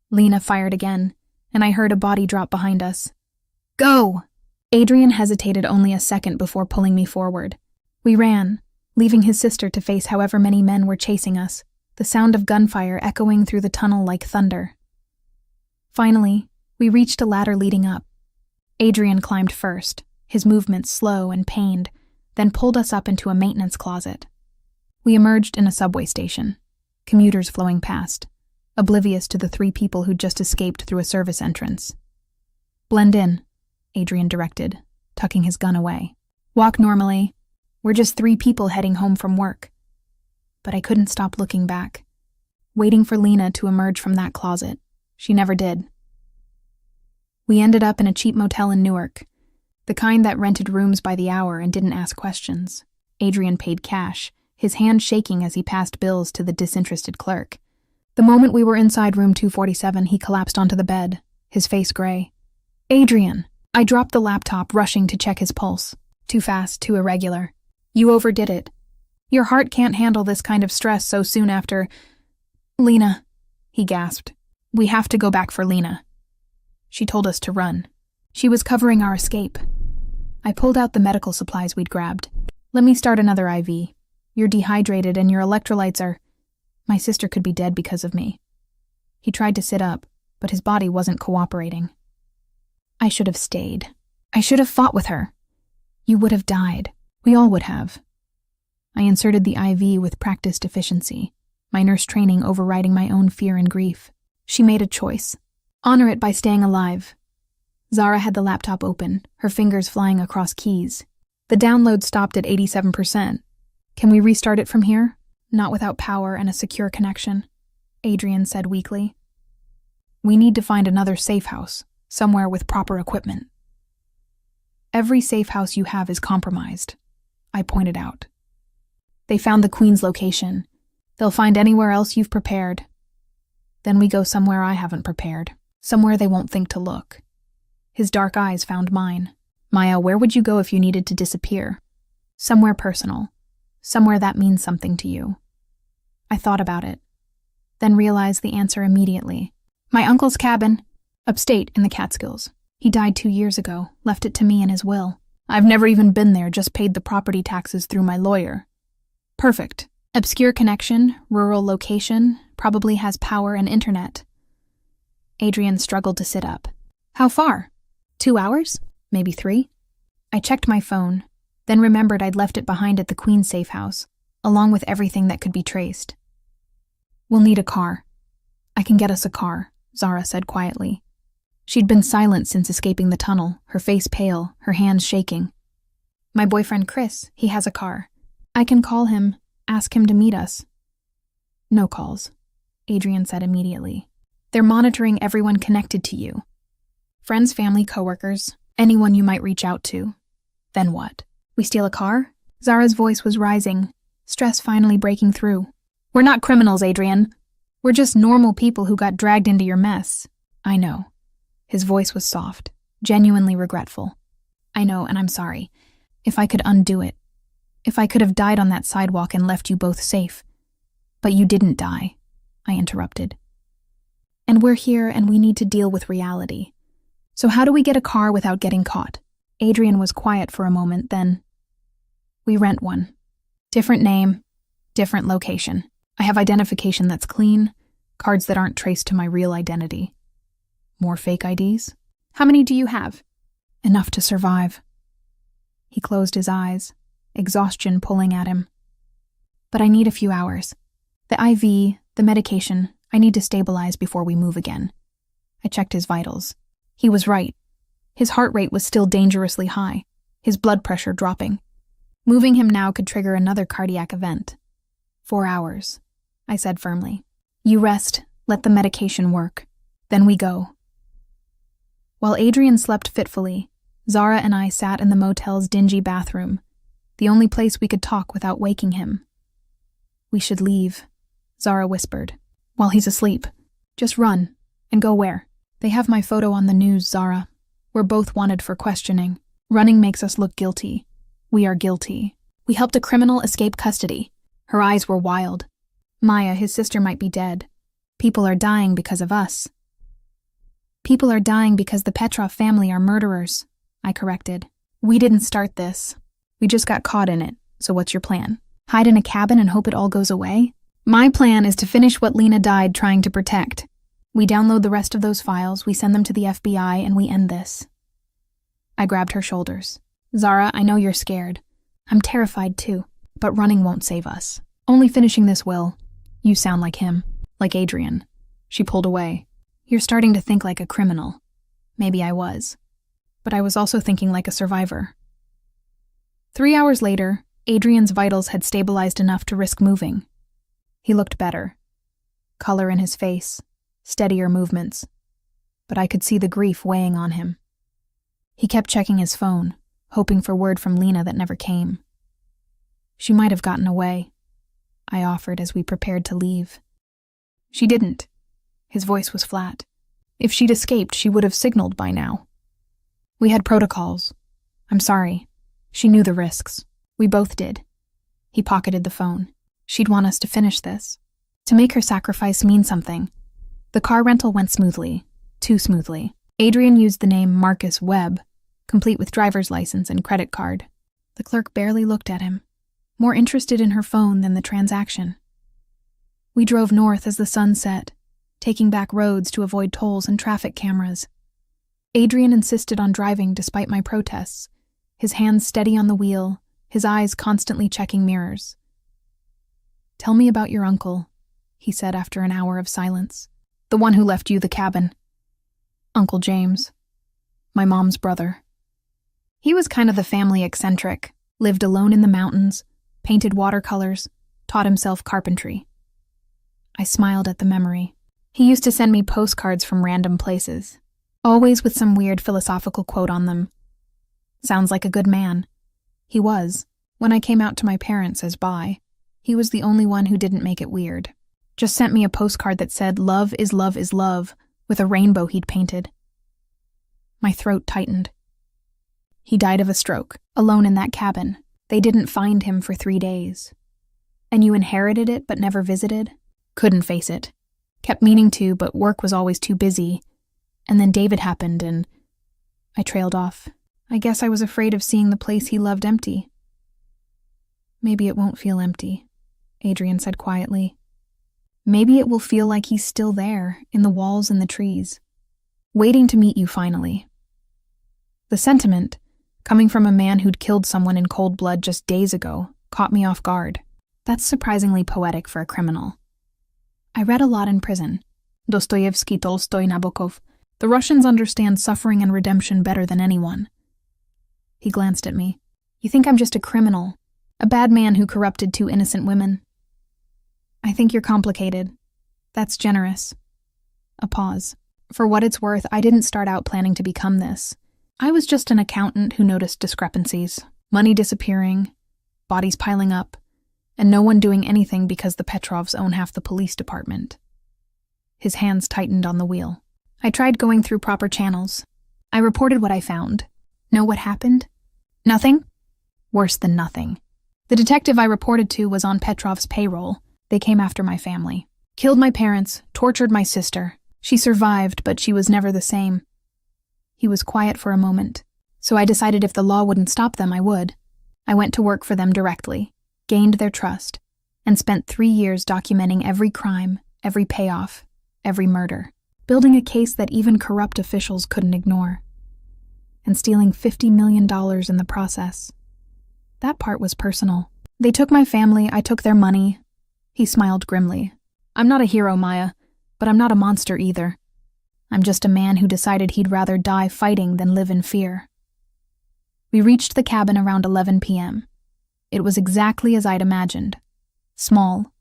Speaker 1: Lena fired again, and I heard a body drop behind us. Go! Adrian hesitated only a second before pulling me forward. We ran, leaving his sister to face however many men were chasing us, the sound of gunfire echoing through the tunnel like thunder. Finally, we reached a ladder leading up. Adrian climbed first, his movements slow and pained, then pulled us up into a maintenance closet. We emerged in a subway station, commuters flowing past, oblivious to the 3 people who'd just escaped through a service entrance. Blend in, Adrian directed, tucking his gun away. Walk normally. We're just 3 people heading home from work. But I couldn't stop looking back, waiting for Lena to emerge from that closet. She never did. We ended up in a cheap motel in Newark, the kind that rented rooms by the hour and didn't ask questions. Adrian paid cash, his hand shaking as he passed bills to the disinterested clerk. The moment we were inside room 247, he collapsed onto the bed, his face gray. Adrian! I dropped the laptop, rushing to check his pulse. Too fast, too irregular. You overdid it. Your heart can't handle this kind of stress so soon after... Lena, he gasped. We have to go back for Lena. She told us to run. She was covering our escape. I pulled out the medical supplies we'd grabbed. Let me start another IV. You're dehydrated and your electrolytes are... My sister could be dead because of me. He tried to sit up, but his body wasn't cooperating. I should have stayed. I should have fought with her. You would have died. We all would have. I inserted the IV with practiced efficiency, my nurse training overriding my own fear and grief. She made a choice. Honor it by staying alive. Zara had the laptop open, her fingers flying across keys. The download stopped at 87%. Can we restart it from here? Not without power and a secure connection, Adrian said weakly. We need to find another safe house, somewhere with proper equipment. Every safe house you have is compromised, I pointed out. They found the Queen's location. They'll find anywhere else you've prepared. Then we go somewhere I haven't prepared, somewhere they won't think to look. His dark eyes found mine. Maya, where would you go if you needed to disappear? Somewhere personal. Somewhere that means something to you. I thought about it, then realized the answer immediately. My uncle's cabin, upstate in the Catskills. He died 2 years ago, left it to me in his will. I've never even been there, just paid the property taxes through my lawyer. Perfect. Obscure connection, rural location, probably has power and internet. Adrian struggled to sit up. How far? 2 hours? Maybe 3? I checked my phone, then remembered I'd left it behind at the Queen's safe house, along with everything that could be traced. We'll need a car. I can get us a car, Zara said quietly. She'd been silent since escaping the tunnel, her face pale, her hands shaking. My boyfriend Chris, he has a car. I can call him, ask him to meet us. No calls, Adrian said immediately. They're monitoring everyone connected to you. Friends, family, coworkers, anyone you might reach out to. Then what? We steal a car? Zara's voice was rising, stress finally breaking through. We're not criminals, Adrian. We're just normal people who got dragged into your mess. I know. His voice was soft, genuinely regretful. I know, and I'm sorry. If I could undo it. If I could have died on that sidewalk and left you both safe. But you didn't die, I interrupted. And we're here and we need to deal with reality. So how do we get a car without getting caught? Adrian was quiet for a moment, then... We rent one. Different name, different location. I have identification that's clean, cards that aren't traced to my real identity. More fake IDs? How many do you have? Enough to survive. He closed his eyes, exhaustion pulling at him. But I need a few hours. The IV, the medication, I need to stabilize before we move again. I checked his vitals. He was right. His heart rate was still dangerously high, his blood pressure dropping. Moving him now could trigger another cardiac event. 4 hours, I said firmly. You rest, let the medication work. Then we go. While Adrian slept fitfully, Zara and I sat in the motel's dingy bathroom, the only place we could talk without waking him. We should leave, Zara whispered. While he's asleep. Just run. And go where? They have my photo on the news, Zara. We're both wanted for questioning. Running makes us look guilty. We are guilty. We helped a criminal escape custody. Her eyes were wild. Maya, his sister, might be dead. People are dying because of us. People are dying because the Petrov family are murderers, I corrected. We didn't start this. We just got caught in it. So what's your plan? Hide in a cabin and hope it all goes away? My plan is to finish what Lena died trying to protect. We download the rest of those files, we send them to the FBI, and we end this. I grabbed her shoulders. Zara, I know you're scared. I'm terrified too, but running won't save us. Only finishing this will. You sound like him, like Adrian. She pulled away. You're starting to think like a criminal. Maybe I was. But I was also thinking like a survivor. 3 hours later, Adrian's vitals had stabilized enough to risk moving. He looked better. Color in his face, steadier movements. But I could see the grief weighing on him. He kept checking his phone, hoping for word from Lena that never came. She might have gotten away, I offered as we prepared to leave. She didn't. His voice was flat. If she'd escaped, she would have signaled by now. We had protocols. I'm sorry. She knew the risks. We both did. He pocketed the phone. She'd want us to finish this. To make her sacrifice mean something. The car rental went smoothly. Too smoothly. Adrian used the name Marcus Webb, complete with driver's license and credit card. The clerk barely looked at him, more interested in her phone than the transaction. We drove north as the sun set, taking back roads to avoid tolls and traffic cameras. Adrian insisted on driving despite my protests, his hands steady on the wheel, his eyes constantly checking mirrors. Tell me about your uncle, he said after an hour of silence. The one who left you the cabin. Uncle James. My mom's brother. He was kind of the family eccentric, lived alone in the mountains, painted watercolors, taught himself carpentry. I smiled at the memory. He used to send me postcards from random places, always with some weird philosophical quote on them. Sounds like a good man. He was. When I came out to my parents as bi, he was the only one who didn't make it weird. Just sent me a postcard that said, "Love is love is love," with a rainbow he'd painted. My throat tightened. He died of a stroke, alone in that cabin. They didn't find him for 3 days. And you inherited it but never visited? Couldn't face it. Kept meaning to, but work was always too busy. And then David happened and... I trailed off. I guess I was afraid of seeing the place he loved empty. Maybe it won't feel empty, Adrian said quietly. Maybe it will feel like he's still there, in the walls and the trees, waiting to meet you finally. The sentiment, coming from a man who'd killed someone in cold blood just days ago, caught me off guard. That's surprisingly poetic for a criminal. I read a lot in prison. Dostoevsky, Tolstoy, Nabokov. The Russians understand suffering and redemption better than anyone. He glanced at me. You think I'm just a criminal, a bad man who corrupted 2 innocent women? I think you're complicated. That's generous. A pause. For what it's worth, I didn't start out planning to become this. I was just an accountant who noticed discrepancies, money disappearing, bodies piling up, and no one doing anything because the Petrovs own half the police department. His hands tightened on the wheel. I tried going through proper channels. I reported what I found. Know what happened? Nothing? Worse than nothing. The detective I reported to was on Petrov's payroll. They came after my family. Killed my parents, tortured my sister. She survived, but she was never the same. He was quiet for a moment, so I decided if the law wouldn't stop them, I would. I went to work for them directly, gained their trust, and spent 3 years documenting every crime, every payoff, every murder, building a case that even corrupt officials couldn't ignore, and stealing $50 million in the process. That part was personal. They took my family, I took their money. He smiled grimly. I'm not a hero, Maya, but I'm not a monster either. I'm just a man who decided he'd rather die fighting than live in fear. We reached the cabin around 11 p.m. It was exactly as I'd imagined. Small,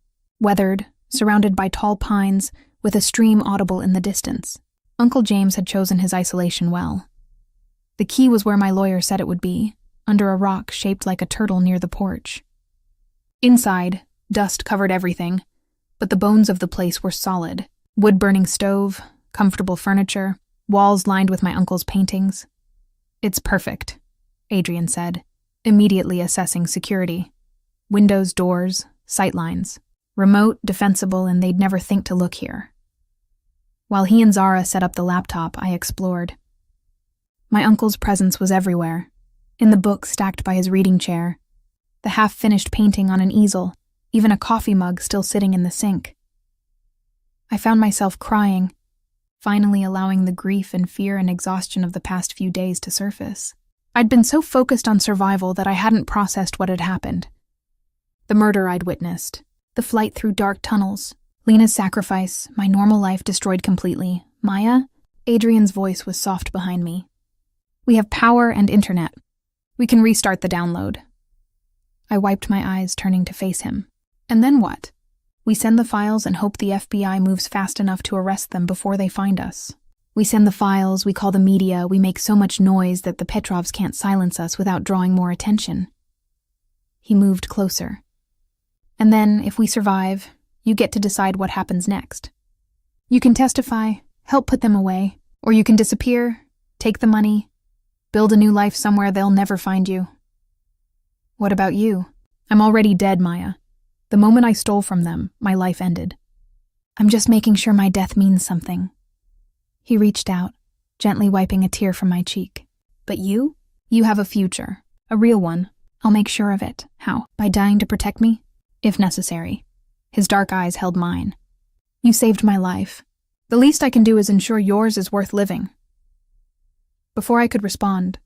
Speaker 1: weathered, surrounded by tall pines, with a stream audible in the distance. Uncle James had chosen his isolation well. The key was where my lawyer said it would be, under a rock shaped like a turtle near the porch. Inside, dust covered everything, but the bones of the place were solid. Wood-burning stove, comfortable furniture, walls lined with my uncle's paintings. It's perfect, Adrian said, immediately assessing security. Windows, doors, sightlines. Remote, defensible, and they'd never think to look here. While he and Zara set up the laptop, I explored. My uncle's presence was everywhere. In the book stacked by his reading chair, the half-finished painting on an easel, even a coffee mug still sitting in the sink. I found myself crying, finally allowing the grief and fear and exhaustion of the past few days to surface. I'd been so focused on survival that I hadn't processed what had happened. The murder I'd witnessed, the flight through dark tunnels, Lena's sacrifice, my normal life destroyed completely. Maya? Adrian's voice was soft behind me. We have power and internet. We can restart the download. I wiped my eyes, turning to face him. And then what? We send the files and hope the FBI moves fast enough to arrest them before they find us. We send the files, we call the media, we make so much noise that the Petrovs can't silence us without drawing more attention. He moved closer. And then, if we survive, you get to decide what happens next. You can testify, help put them away, or you can disappear, take the money, build a new life somewhere they'll never find you. What about you? I'm already dead, Maya. The moment I stole from them, my life ended. I'm just making sure my death means something. He reached out, gently wiping a tear from my cheek. But you? You have a future. A real one. I'll make sure of it. How? By dying to protect me? If necessary. His dark eyes held mine. You saved my life. The least I can do is ensure yours is worth living. Before I could respond,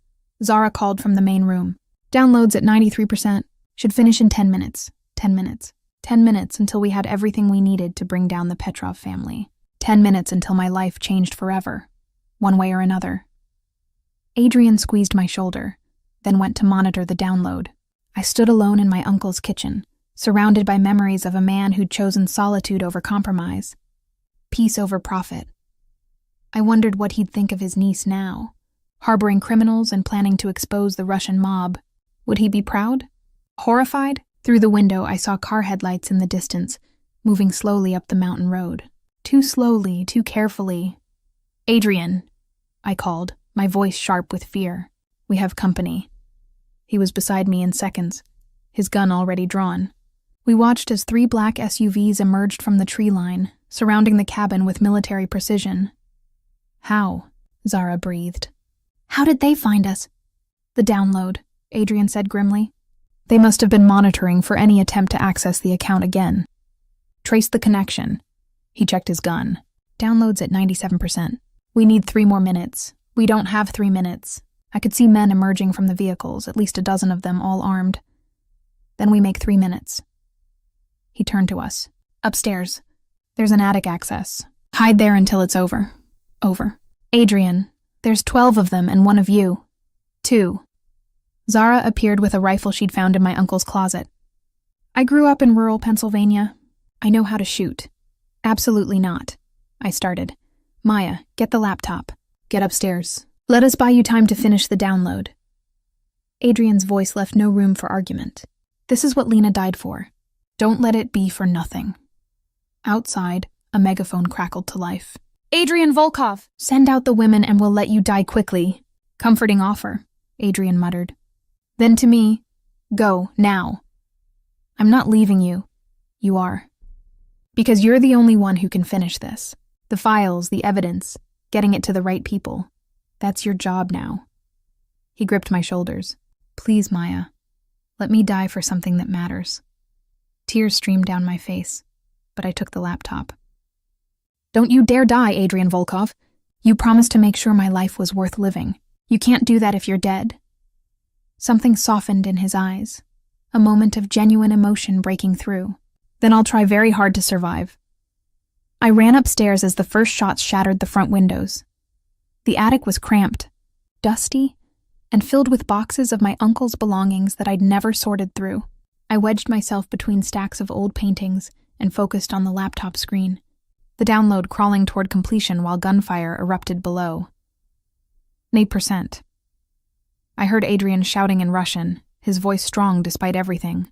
Speaker 1: Zara called from the main room. Downloads at 93%. Should finish in 10 minutes. 10 minutes. 10 minutes until we had everything we needed to bring down the Petrov family. 10 minutes until my life changed forever, one way or another. Adrian squeezed my shoulder, then went to monitor the download. I stood alone in my uncle's kitchen, surrounded by memories of a man who'd chosen solitude over compromise, peace over profit. I wondered what he'd think of his niece now, harboring criminals and planning to expose the Russian mob. Would he be proud? Horrified? Through the window, I saw car headlights in the distance, moving slowly up the mountain road. Too slowly, too carefully. Adrian, I called, my voice sharp with fear. We have company. He was beside me in seconds, his gun already drawn. We watched as 3 black SUVs emerged from the tree line, surrounding the cabin with military precision. How? Zara breathed. How did they find us? The download, Adrian said grimly. They must have been monitoring for any attempt to access the account again. Trace the connection. He checked his gun. Downloads at 97%. We need 3 more minutes. We don't have 3 minutes. I could see men emerging from the vehicles, at least a dozen of them, all armed. Then we make 3 minutes. He turned to us. Upstairs. There's an attic access. Hide there until it's over. Over. Adrian, there's 12 of them and 1 of you. 2. Zara appeared with a rifle she'd found in my uncle's closet. I grew up in rural Pennsylvania. I know how to shoot. Absolutely not. I started. Maya, get the laptop. Get upstairs. Let us buy you time to finish the download. Adrian's voice left no room for argument. This is what Lena died for. Don't let it be for nothing. Outside, a megaphone crackled to life. Adrian Volkov! Send out the women and we'll let you die quickly. Comforting offer, Adrian muttered. Then to me, go, now. I'm not leaving you. You are. Because you're the only one who can finish this. The files, the evidence, getting it to the right people. That's your job now. He gripped my shoulders. Please, Maya. Let me die for something that matters. Tears streamed down my face, but I took the laptop. Don't you dare die, Adrian Volkov. You promised to make sure my life was worth living. You can't do that if you're dead. Something softened in his eyes, a moment of genuine emotion breaking through. Then I'll try very hard to survive. I ran upstairs as the first shots shattered the front windows. The attic was cramped, dusty, and filled with boxes of my uncle's belongings that I'd never sorted through. I wedged myself between stacks of old paintings and focused on the laptop screen, the download crawling toward completion while gunfire erupted below. 8%. I heard Adrian shouting in Russian, his voice strong despite everything.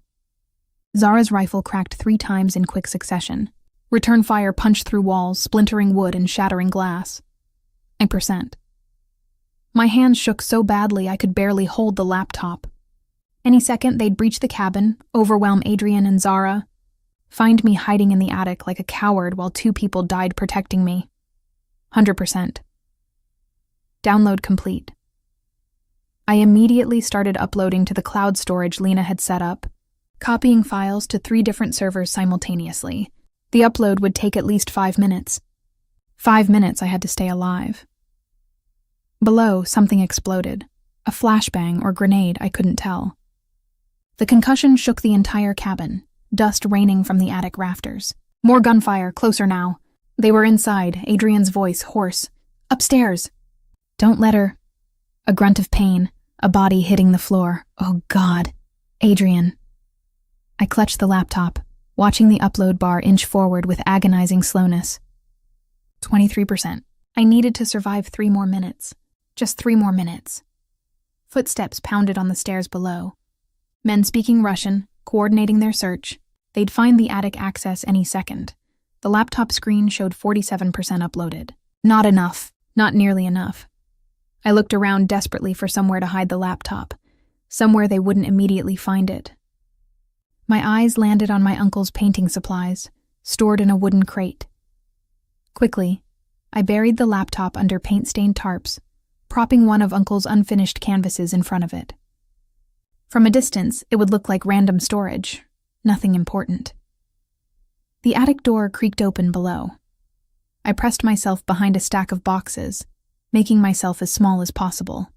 Speaker 1: Zara's rifle cracked 3 times in quick succession. Return fire punched through walls, splintering wood and shattering glass. 9%. My hands shook so badly I could barely hold the laptop. Any second they'd breach the cabin, overwhelm Adrian and Zara, find me hiding in the attic like a coward while 2 people died protecting me. 100%. Download complete. I immediately started uploading to the cloud storage Lena had set up, copying files to 3 different servers simultaneously. The upload would take at least 5 minutes. 5 minutes I had to stay alive. Below, something exploded. A flashbang or grenade, I couldn't tell. The concussion shook the entire cabin, dust raining from the attic rafters. More gunfire, closer now. They were inside, Adrian's voice hoarse. Upstairs! Don't let her. A grunt of pain, a body hitting the floor. Oh God. Adrian. I clutched the laptop, watching the upload bar inch forward with agonizing slowness. 23%. I needed to survive 3 more minutes. Just 3 more minutes. Footsteps pounded on the stairs below. Men speaking Russian, coordinating their search. They'd find the attic access any second. The laptop screen showed 47% uploaded. Not enough. Not nearly enough. I looked around desperately for somewhere to hide the laptop, somewhere they wouldn't immediately find it. My eyes landed on my uncle's painting supplies, stored in a wooden crate. Quickly, I buried the laptop under paint-stained tarps, propping one of Uncle's unfinished canvases in front of it. From a distance, it would look like random storage, nothing important. The attic door creaked open below. I pressed myself behind a stack of boxes, making myself as small as possible.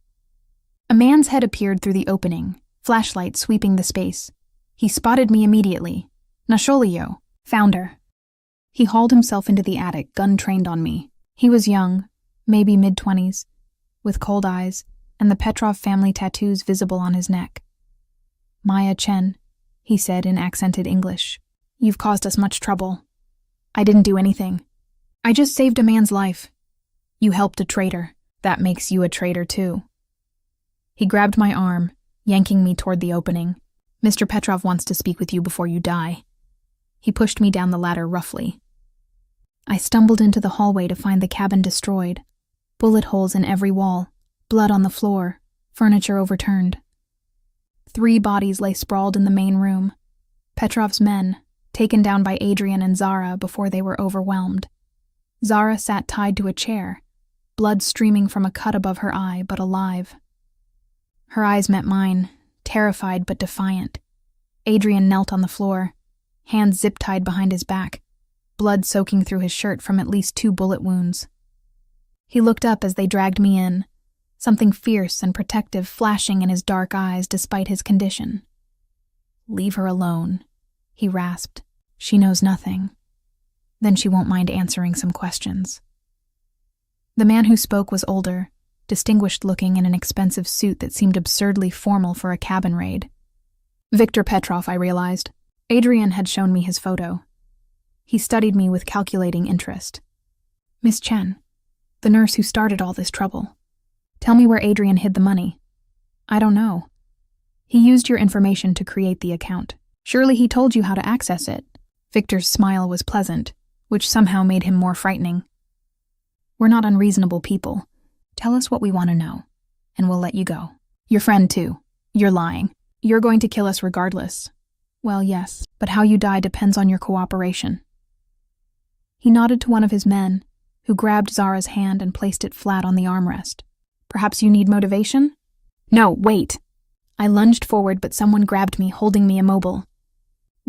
Speaker 1: A man's head appeared through the opening, flashlight sweeping the space. He spotted me immediately. Nasholio, founder. He hauled himself into the attic, gun trained on me. He was young, maybe mid-20s, with cold eyes, and the Petrov family tattoos visible on his neck. Maya Chen, he said in accented English. You've caused us much trouble. I didn't do anything. I just saved a man's life. You helped a traitor. That makes you a traitor too. He grabbed my arm, yanking me toward the opening. Mr. Petrov wants to speak with you before you die. He pushed me down the ladder roughly. I stumbled into the hallway to find the cabin destroyed. Bullet holes in every wall, blood on the floor, furniture overturned. 3 bodies lay sprawled in the main room. Petrov's men, taken down by Adrian and Zara before they were overwhelmed. Zara sat tied to a chair, blood streaming from a cut above her eye, but alive. Her eyes met mine, terrified but defiant. Adrian knelt on the floor, hands zip-tied behind his back, blood soaking through his shirt from at least 2 bullet wounds. He looked up as they dragged me in, something fierce and protective flashing in his dark eyes despite his condition. Leave her alone, he rasped. She knows nothing. Then she won't mind answering some questions. The man who spoke was older, distinguished-looking in an expensive suit that seemed absurdly formal for a cabin raid. Viktor Petrov, I realized. Adrian had shown me his photo. He studied me with calculating interest. Miss Chen, The nurse who started all this trouble. Tell me where Adrian hid the money. I don't know. He used your information to create the account. Surely he told you how to access it. Victor's smile was pleasant, which somehow made him more frightening. We're not unreasonable people. Tell us what we want to know, and we'll let you go. Your friend, too. You're lying. You're going to kill us regardless. Well, yes, but how you die depends on your cooperation. He nodded to one of his men, who grabbed Zara's hand and placed it flat on the armrest. Perhaps you need motivation? No, wait. I lunged forward, but someone grabbed me, holding me immobile.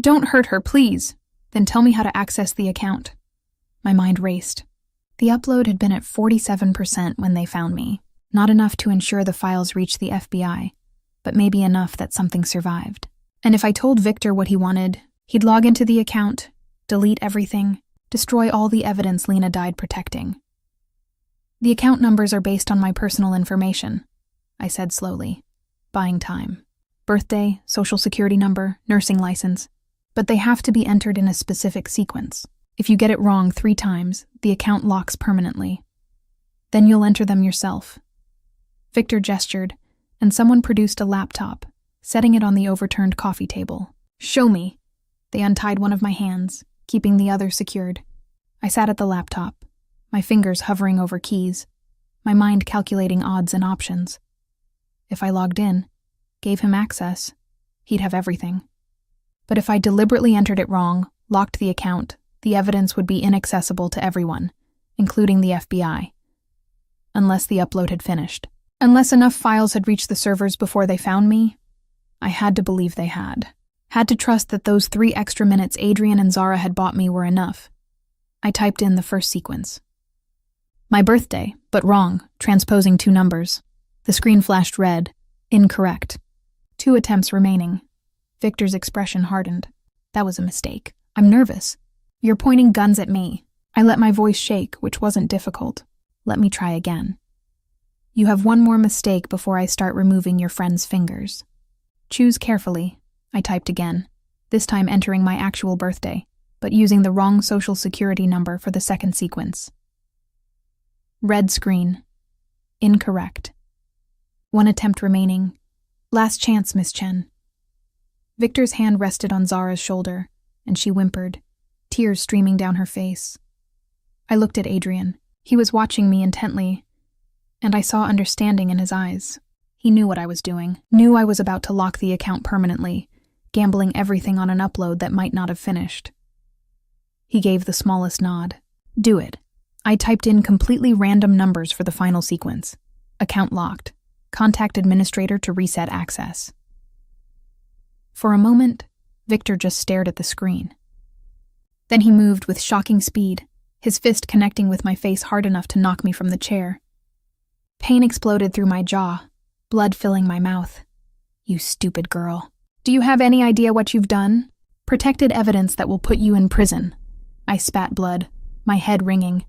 Speaker 1: Don't hurt her, please. Then tell me how to access the account. My mind raced. The upload had been at 47% when they found me. Not enough to ensure the files reached the FBI, but maybe enough that something survived. And if I told Victor what he wanted, he'd log into the account, delete everything, destroy all the evidence Lena died protecting. The account numbers are based on my personal information, I said slowly, buying time. Birthday, social security number, nursing license. But they have to be entered in a specific sequence. If you get it wrong 3 times, the account locks permanently. Then you'll enter them yourself. Victor gestured, and someone produced a laptop, setting it on the overturned coffee table. Show me. They untied one of my hands, keeping the other secured. I sat at the laptop, my fingers hovering over keys, my mind calculating odds and options. If I logged in, gave him access, he'd have everything. But if I deliberately entered it wrong, locked the account, the evidence would be inaccessible to everyone, including the FBI. Unless the upload had finished. Unless enough files had reached the servers before they found me, I had to believe they had. Had to trust that those 3 extra minutes Adrian and Zara had bought me were enough. I typed in the first sequence. My birthday, but wrong, transposing 2 numbers. The screen flashed red. Incorrect. 2 attempts remaining. Victor's expression hardened. That was a mistake. I'm nervous. You're pointing guns at me. I let my voice shake, which wasn't difficult. Let me try again. You have 1 more mistake before I start removing your friend's fingers. Choose carefully. I typed again, this time entering my actual birthday, but using the wrong social security number for the second sequence. Red screen. Incorrect. 1 attempt remaining. Last chance, Miss Chen. Victor's hand rested on Zara's shoulder, and she whimpered, tears streaming down her face. I looked at Adrian. He was watching me intently, and I saw understanding in his eyes. He knew what I was doing, knew I was about to lock the account permanently, gambling everything on an upload that might not have finished. He gave the smallest nod. Do it. I typed in completely random numbers for the final sequence. Account locked. Contact administrator to reset access. For a moment, Victor just stared at the screen. Then he moved with shocking speed, his fist connecting with my face hard enough to knock me from the chair. Pain exploded through my jaw, blood filling my mouth. You stupid girl. Do you have any idea what you've done? Protected evidence that will put you in prison. I spat blood, my head ringing.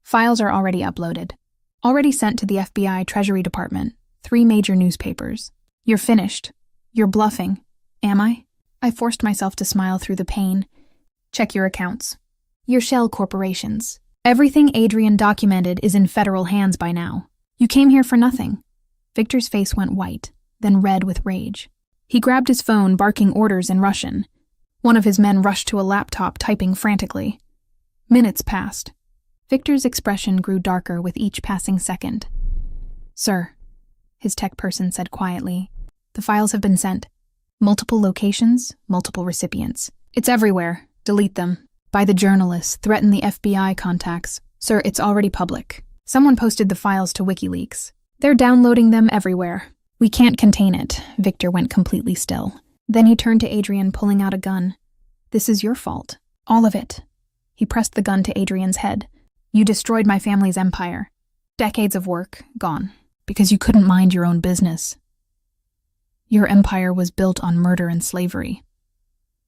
Speaker 1: Files are already uploaded. Already sent to the FBI Treasury Department, 3 major newspapers. You're finished. You're bluffing. Am I? I forced myself to smile through the pain. Check your accounts. Your shell corporations. Everything Adrian documented is in federal hands by now. You came here for nothing. Victor's face went white, then red with rage. He grabbed his phone, barking orders in Russian. One of his men rushed to a laptop, typing frantically. Minutes passed. Victor's expression grew darker with each passing second. Sir, his tech person said quietly, the files have been sent. Multiple locations, multiple recipients. It's everywhere. Delete them. By the journalists, threaten the FBI contacts. Sir, it's already public. Someone posted the files to WikiLeaks. They're downloading them everywhere. We can't contain it. Victor went completely still. Then he turned to Adrian, pulling out a gun. This is your fault. All of it. He pressed the gun to Adrian's head. You destroyed my family's empire. Decades of work, gone. Because you couldn't mind your own business. Your empire was built on murder and slavery,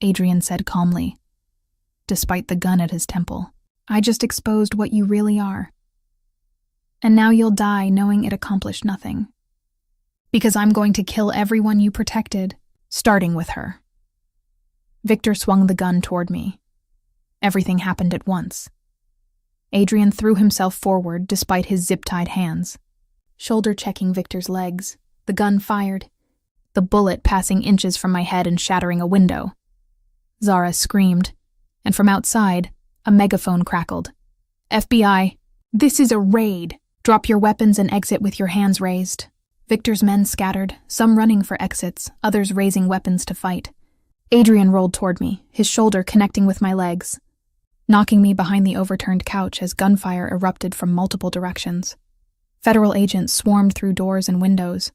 Speaker 1: Adrian said calmly, despite the gun at his temple. I just exposed what you really are. And now you'll die knowing it accomplished nothing. Because I'm going to kill everyone you protected, starting with her. Victor swung the gun toward me. Everything happened at once. Adrian threw himself forward despite his zip-tied hands. Shoulder-checking Victor's legs, the gun fired, the bullet passing inches from my head and shattering a window. Zara screamed, and from outside, a megaphone crackled. FBI, this is a raid. Drop your weapons and exit with your hands raised. Victor's men scattered, some running for exits, others raising weapons to fight. Adrian rolled toward me, his shoulder connecting with my legs, knocking me behind the overturned couch as gunfire erupted from multiple directions. Federal agents swarmed through doors and windows,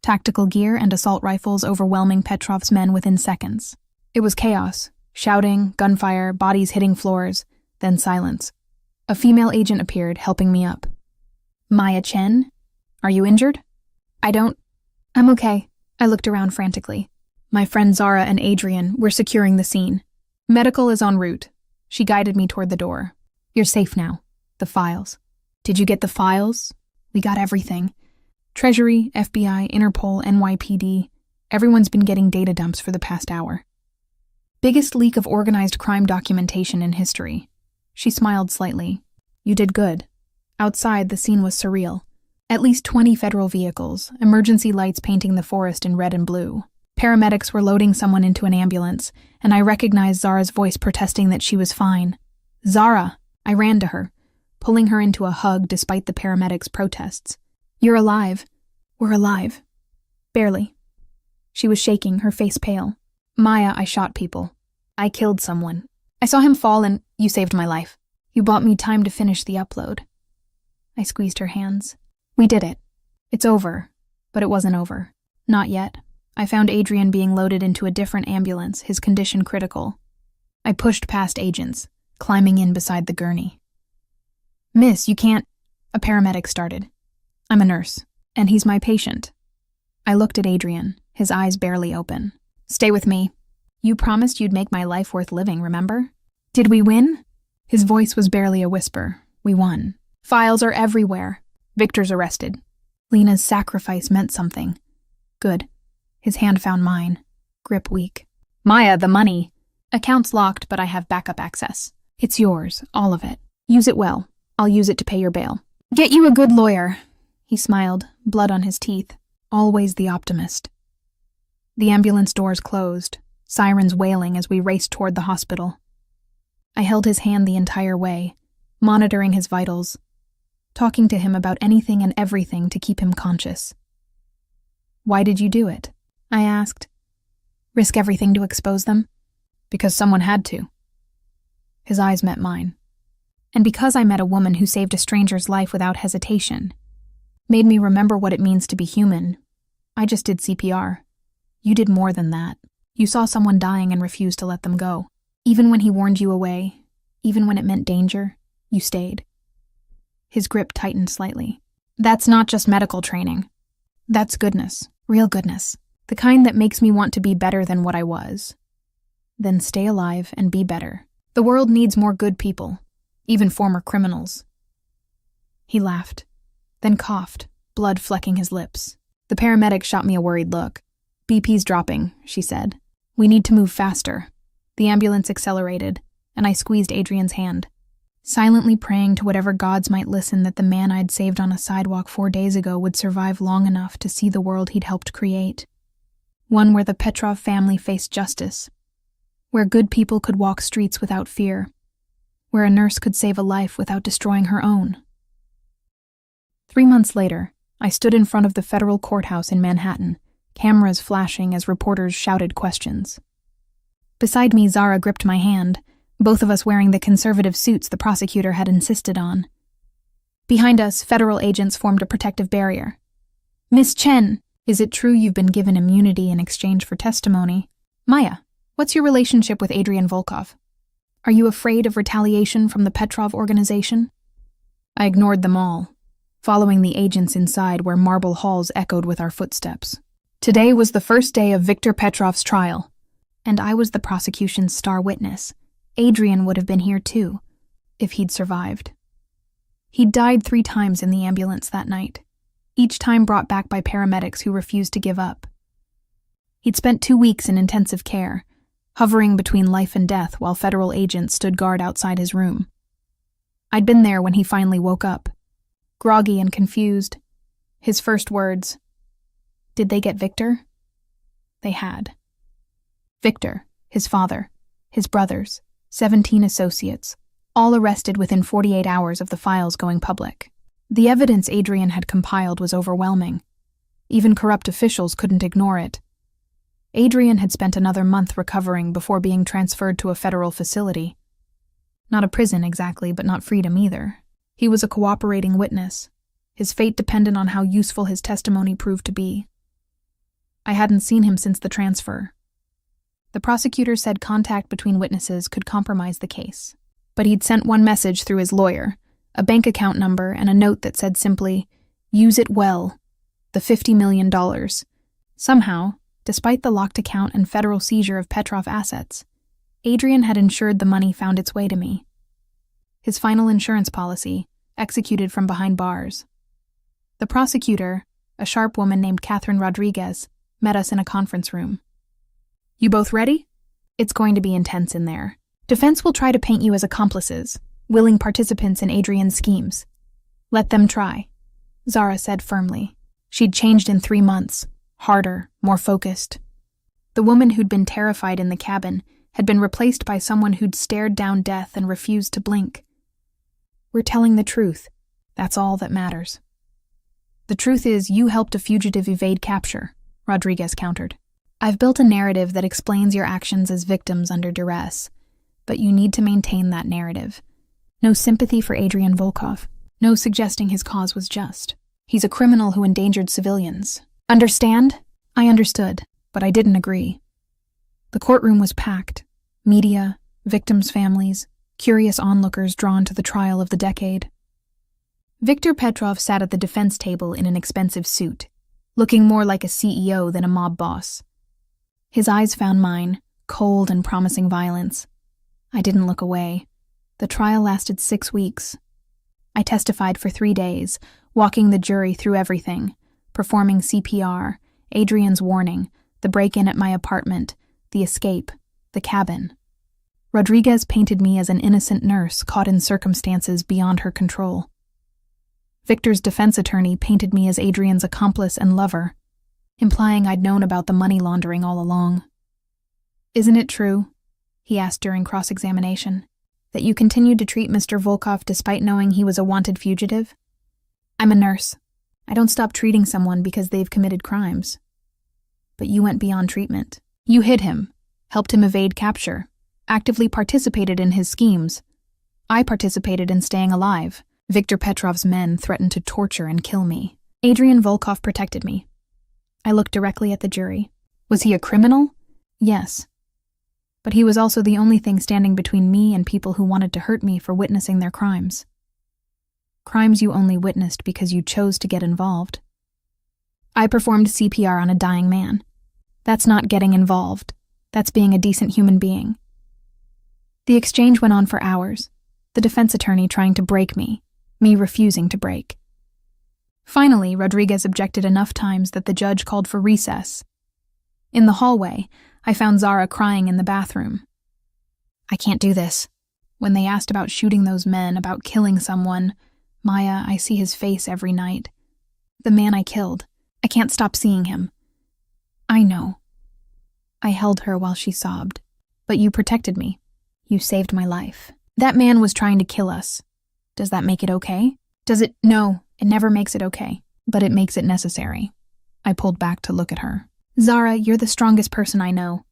Speaker 1: tactical gear and assault rifles overwhelming Petrov's men within seconds. It was chaos, shouting, gunfire, bodies hitting floors, then silence. A female agent appeared, helping me up. Maya Chen? Are you injured? I'm okay. I looked around frantically. My friend Zara and Adrian were securing the scene. Medical is en route. She guided me toward the door. You're safe now. The files. Did you get the files? We got everything. Treasury, FBI, Interpol, NYPD. Everyone's been getting data dumps for the past hour. Biggest leak of organized crime documentation in history. She smiled slightly. You did good. Outside, the scene was surreal. At least 20 federal vehicles, emergency lights painting the forest in red and blue. Paramedics were loading someone into an ambulance, and I recognized Zara's voice protesting that she was fine. Zara! I ran to her, pulling her into a hug despite the paramedics' protests. You're alive. We're alive. Barely. She was shaking, her face pale. Maya, I shot people. I killed someone. I saw him fall and you saved my life. You bought me time to finish the upload. I squeezed her hands. We did it. It's over. But it wasn't over. Not yet. I found Adrian being loaded into a different ambulance, his condition critical. I pushed past agents, climbing in beside the gurney. Miss, you can't... A paramedic started. I'm a nurse, and he's my patient. I looked at Adrian, his eyes barely open. Stay with me. You promised you'd make my life worth living, remember? Did we win? His voice was barely a whisper. We won. Files are everywhere. Victor's arrested. Lena's sacrifice meant something. Good. His hand found mine. Grip weak. Maya, the money. Account's locked, but I have backup access. It's yours, all of it. Use it well. I'll use it to pay your bail. Get you a good lawyer. He smiled, blood on his teeth. Always the optimist. The ambulance doors closed, sirens wailing as we raced toward the hospital. I held his hand the entire way, monitoring his vitals, talking to him about anything and everything to keep him conscious. Why did you do it? I asked. Risk everything to expose them? Because someone had to. His eyes met mine. And because I met a woman who saved a stranger's life without hesitation, made me remember what it means to be human. I just did CPR. You did more than that. You saw someone dying and refused to let them go. Even when he warned you away, even when it meant danger, you stayed. His grip tightened slightly. That's not just medical training. That's goodness, real goodness. The kind that makes me want to be better than what I was. Then stay alive and be better. The world needs more good people, even former criminals. He laughed, then coughed, blood flecking his lips. The paramedic shot me a worried look. BP's dropping, she said. We need to move faster. The ambulance accelerated, and I squeezed Adrian's hand, silently praying to whatever gods might listen that the man I'd saved on a sidewalk 4 days ago would survive long enough to see the world he'd helped create. One where the Petrov family faced justice, where good people could walk streets without fear, where a nurse could save a life without destroying her own. 3 months later, I stood in front of the federal courthouse in Manhattan, cameras flashing as reporters shouted questions. Beside me, Zara gripped my hand, both of us wearing the conservative suits the prosecutor had insisted on. Behind us, federal agents formed a protective barrier. Miss Chen, is it true you've been given immunity in exchange for testimony? Maya, what's your relationship with Adrian Volkov? Are you afraid of retaliation from the Petrov organization? I ignored them all, following the agents inside where marble halls echoed with our footsteps. Today was the first day of Viktor Petrov's trial, and I was the prosecution's star witness. Adrian would have been here too, if he'd survived. He'd died 3 times in the ambulance that night, each time brought back by paramedics who refused to give up. He'd spent 2 weeks in intensive care, hovering between life and death while federal agents stood guard outside his room. I'd been there when he finally woke up, groggy and confused. His first words, "Did they get Victor?" They had. Victor, his father, his brothers, 17 associates, all arrested within 48 hours of the files going public. The evidence Adrian had compiled was overwhelming. Even corrupt officials couldn't ignore it. Adrian had spent another month recovering before being transferred to a federal facility. Not a prison exactly, but not freedom either. He was a cooperating witness. His fate depended on how useful his testimony proved to be. I hadn't seen him since the transfer. The prosecutor said contact between witnesses could compromise the case. But he'd sent one message through his lawyer, a bank account number and a note that said simply, "Use it well. The $50 million. Somehow, despite the locked account and federal seizure of Petrov assets, Adrian had ensured the money found its way to me. His final insurance policy, executed from behind bars. The prosecutor, a sharp woman named Catherine Rodriguez, met us in a conference room. "You both ready? It's going to be intense in there. Defense will try to paint you as accomplices, willing participants in Adrian's schemes. Let them try," Zara said firmly. She'd changed in 3 months, harder, more focused. The woman who'd been terrified in the cabin had been replaced by someone who'd stared down death and refused to blink. "We're telling the truth. That's all that matters." "The truth is you helped a fugitive evade capture," Rodriguez countered. "I've built a narrative that explains your actions as victims under duress, but you need to maintain that narrative. No sympathy for Adrian Volkov. No suggesting his cause was just. He's a criminal who endangered civilians. Understand?" I understood, but I didn't agree. The courtroom was packed. Media, victims' families, curious onlookers drawn to the trial of the decade. Viktor Petrov sat at the defense table in an expensive suit, looking more like a CEO than a mob boss. His eyes found mine, cold and promising violence. I didn't look away. The trial lasted 6 weeks. I testified for 3 days, walking the jury through everything, performing CPR, Adrian's warning, the break-in at my apartment, the escape, the cabin. Rodriguez painted me as an innocent nurse caught in circumstances beyond her control. Victor's defense attorney painted me as Adrian's accomplice and lover, implying I'd known about the money laundering all along. "Isn't it true," he asked during cross-examination, "that you continued to treat Mr. Volkov despite knowing he was a wanted fugitive?" "I'm a nurse. I don't stop treating someone because they've committed crimes." "But you went beyond treatment. You hid him, helped him evade capture, actively participated in his schemes. I participated in staying alive. Viktor Petrov's men threatened to torture and kill me. Adrian Volkov protected me." I looked directly at the jury. "Was he a criminal?" "Yes. But he was also the only thing standing between me and people who wanted to hurt me for witnessing their crimes. Crimes you only witnessed because you chose to get involved. I performed CPR on a dying man. That's not getting involved. That's being a decent human being." The exchange went on for hours, the defense attorney trying to break me refusing to break. Finally, Rodriguez objected enough times that the judge called for recess. In the hallway, I found Zara crying in the bathroom. "I can't do this." When they asked about shooting those men, about killing someone, "Maya, I see his face every night. The man I killed. I can't stop seeing him." "I know." I held her while she sobbed. "But you protected me. You saved my life. That man was trying to kill us. Does that make it okay? Does it? No, it never makes it okay. But it makes it necessary." I pulled back to look at her. "Zara, you're the strongest person I know.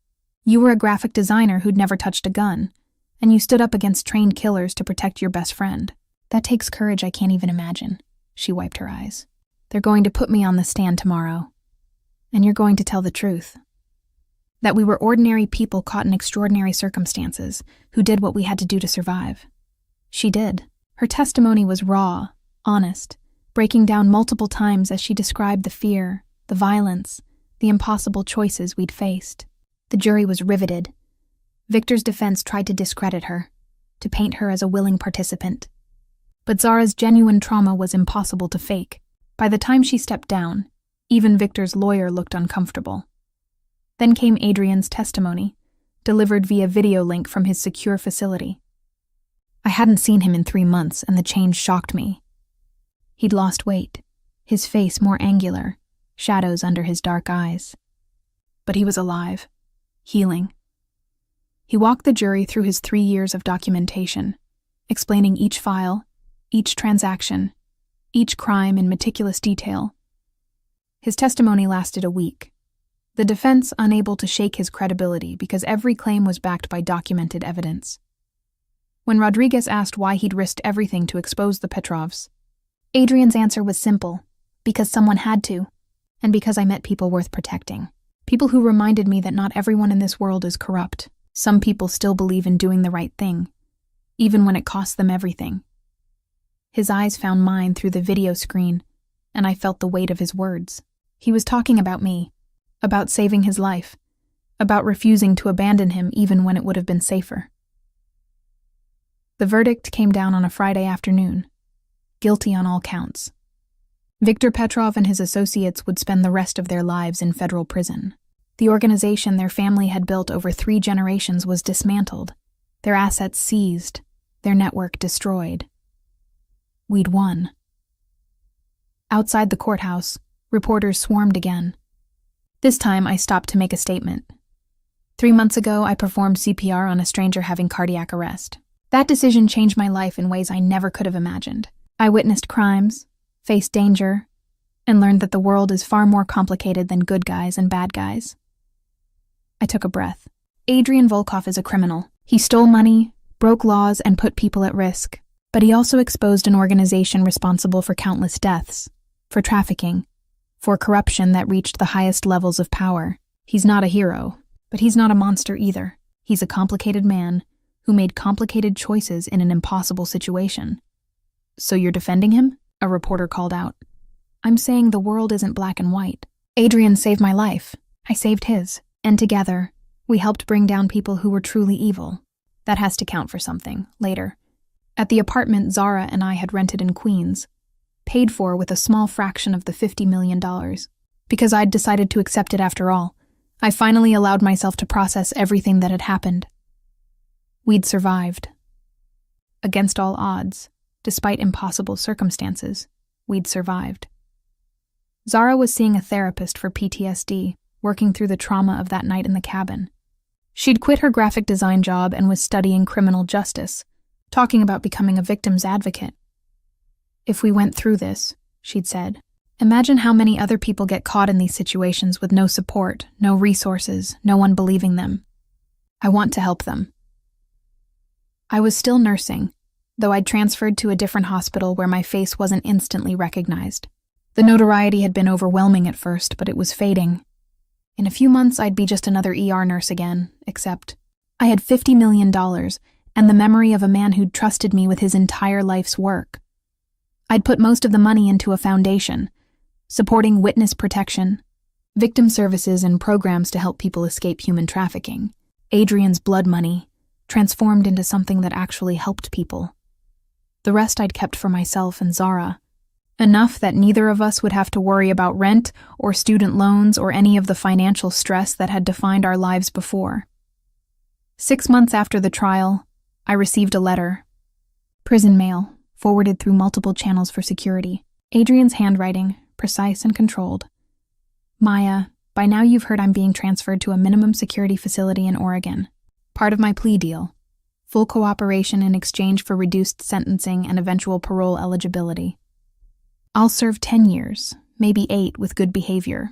Speaker 1: You were a graphic designer who'd never touched a gun, and you stood up against trained killers to protect your best friend. That takes courage I can't even imagine." She wiped her eyes. "They're going to put me on the stand tomorrow. And you're going to tell the truth. That we were ordinary people caught in extraordinary circumstances, who did what we had to do to survive." She did. Her testimony was raw, honest, breaking down multiple times as she described the fear, the violence, the impossible choices we'd faced. The jury was riveted. Victor's defense tried to discredit her, to paint her as a willing participant. But Zara's genuine trauma was impossible to fake. By the time she stepped down, even Victor's lawyer looked uncomfortable. Then came Adrian's testimony, delivered via video link from his secure facility. I hadn't seen him in 3 months, and the change shocked me. He'd lost weight, his face more angular, shadows under his dark eyes. But he was alive, healing. He walked the jury through his 3 years of documentation, explaining each file, each transaction, each crime in meticulous detail. His testimony lasted a week, the defense unable to shake his credibility because every claim was backed by documented evidence. When Rodriguez asked why he'd risked everything to expose the Petrovs, Adrian's answer was simple: because someone had to, and because I met people worth protecting. People who reminded me that not everyone in this world is corrupt. Some people still believe in doing the right thing, even when it costs them everything. His eyes found mine through the video screen, and I felt the weight of his words. He was talking about me, about saving his life, about refusing to abandon him even when it would have been safer. The verdict came down on a Friday afternoon. Guilty on all counts. Viktor Petrov and his associates would spend the rest of their lives in federal prison. The organization their family had built over 3 generations was dismantled, their assets seized, their network destroyed. We'd won. Outside the courthouse, reporters swarmed again. This time, I stopped to make a statement. 3 months ago, I performed CPR on a stranger having cardiac arrest. That decision changed my life in ways I never could have imagined. I witnessed crimes, faced danger, and learned that the world is far more complicated than good guys and bad guys. I took a breath. Adrian Volkov is a criminal. He stole money, broke laws, and put people at risk. But he also exposed an organization responsible for countless deaths, for trafficking, for corruption that reached the highest levels of power. He's not a hero, but he's not a monster either. He's a complicated man who made complicated choices in an impossible situation. So you're defending him? A reporter called out. I'm saying the world isn't black and white. Adrian saved my life. I saved his. And together, we helped bring down people who were truly evil. That has to count for something, later. At the apartment Zara and I had rented in Queens, paid for with a small fraction of the $50 million. Because I'd decided to accept it after all, I finally allowed myself to process everything that had happened. We'd survived. Against all odds, despite impossible circumstances, we'd survived. Zara was seeing a therapist for PTSD, working through the trauma of that night in the cabin. She'd quit her graphic design job and was studying criminal justice, talking about becoming a victim's advocate. If we went through this, she'd said, imagine how many other people get caught in these situations with no support, no resources, no one believing them. I want to help them. I was still nursing, though I'd transferred to a different hospital where my face wasn't instantly recognized. The notoriety had been overwhelming at first, but it was fading. In a few months, I'd be just another ER nurse again, except I had $50 million and the memory of a man who'd trusted me with his entire life's work. I'd put most of the money into a foundation, supporting witness protection, victim services, and programs to help people escape human trafficking. Adrian's blood money transformed into something that actually helped people. The rest I'd kept for myself and Zara. Enough that neither of us would have to worry about rent or student loans or any of the financial stress that had defined our lives before. 6 months after the trial, I received a letter. Prison mail, forwarded through multiple channels for security. Adrian's handwriting, precise and controlled. Maya, by now you've heard I'm being transferred to a minimum security facility in Oregon. Part of my plea deal. Full cooperation in exchange for reduced sentencing and eventual parole eligibility. I'll serve 10 years, maybe 8 with good behavior.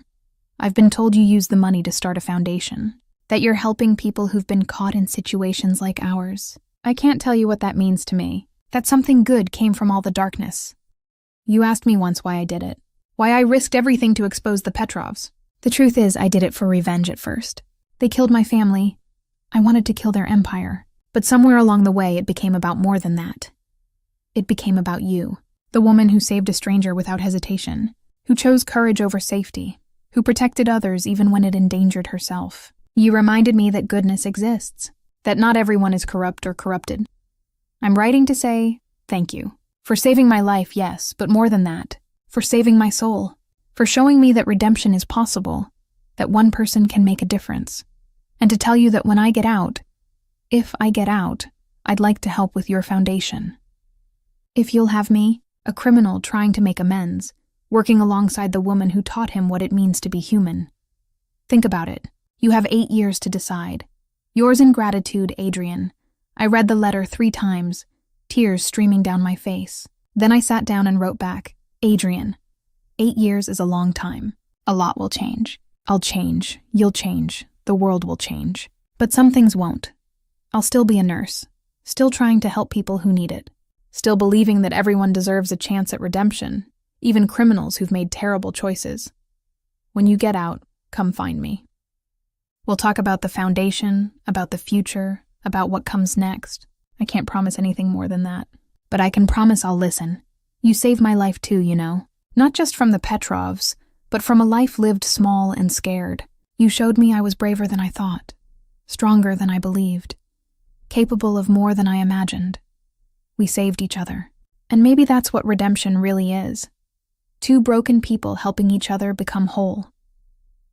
Speaker 1: I've been told you use the money to start a foundation, that you're helping people who've been caught in situations like ours. I can't tell you what that means to me, that something good came from all the darkness. You asked me once why I did it, why I risked everything to expose the Petrovs. The truth is, I did it for revenge at first. They killed my family. I wanted to kill their empire. But somewhere along the way, it became about more than that. It became about you. The woman who saved a stranger without hesitation, who chose courage over safety, who protected others even when it endangered herself. You reminded me that goodness exists, that not everyone is corrupt or corrupted. I'm writing to say thank you. For saving my life, yes, but more than that, for saving my soul, for showing me that redemption is possible, that one person can make a difference, and to tell you that when I get out, if I get out, I'd like to help with your foundation. If you'll have me, a criminal trying to make amends, working alongside the woman who taught him what it means to be human. Think about it. You have 8 years to decide. Yours in gratitude, Adrian. I read the letter 3 times, tears streaming down my face. Then I sat down and wrote back, Adrian, 8 years is a long time. A lot will change. I'll change. You'll change. The world will change. But some things won't. I'll still be a nurse, still trying to help people who need it, still believing that everyone deserves a chance at redemption, even criminals who've made terrible choices. When you get out, come find me. We'll talk about the foundation, about the future, about what comes next. I can't promise anything more than that. But I can promise I'll listen. You saved my life too, you know. Not just from the Petrovs, but from a life lived small and scared. You showed me I was braver than I thought, stronger than I believed, capable of more than I imagined. We saved each other. And maybe that's what redemption really is. 2 broken people helping each other become whole.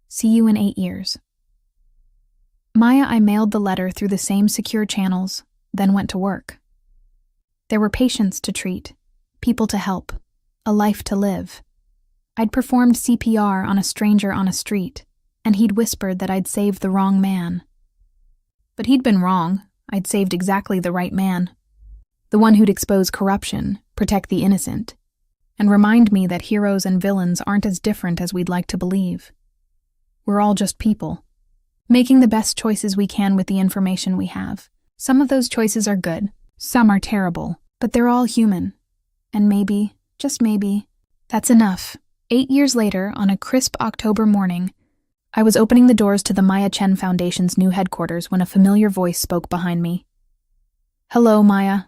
Speaker 1: See you in 8 years. Maya, I mailed the letter through the same secure channels, then went to work. There were patients to treat, people to help, a life to live. I'd performed CPR on a stranger on a street, and he'd whispered that I'd saved the wrong man. But he'd been wrong. I'd saved exactly the right man. The one who'd expose corruption, protect the innocent, and remind me that heroes and villains aren't as different as we'd like to believe. We're all just people, making the best choices we can with the information we have. Some of those choices are good, some are terrible, but they're all human. And maybe, just maybe, that's enough. 8 years later, on a crisp October morning, I was opening the doors to the Maya Chen Foundation's new headquarters when a familiar voice spoke behind me. Hello, Maya.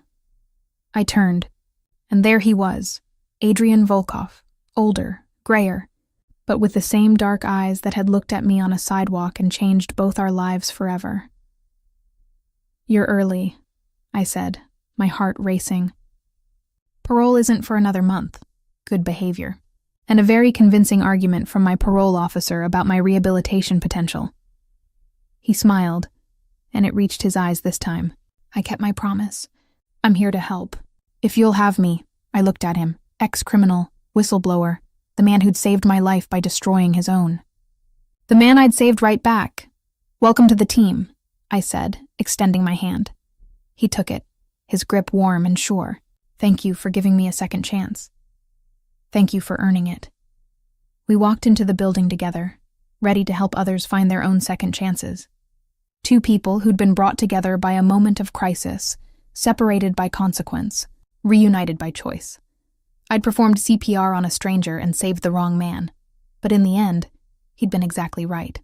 Speaker 1: I turned, and there he was, Adrian Volkov, older, grayer, but with the same dark eyes that had looked at me on a sidewalk and changed both our lives forever. You're early, I said, my heart racing. Parole isn't for another month. Good behavior. And a very convincing argument from my parole officer about my rehabilitation potential. He smiled, and it reached his eyes this time. I kept my promise. I'm here to help. If you'll have me, I looked at him, ex-criminal, whistleblower, the man who'd saved my life by destroying his own. The man I'd saved right back. Welcome to the team, I said, extending my hand. He took it, his grip warm and sure. Thank you for giving me a second chance. Thank you for earning it. We walked into the building together, ready to help others find their own second chances. 2 people who'd been brought together by a moment of crisis, separated by consequence, reunited by choice. I'd performed CPR on a stranger and saved the wrong man, but in the end, he'd been exactly right.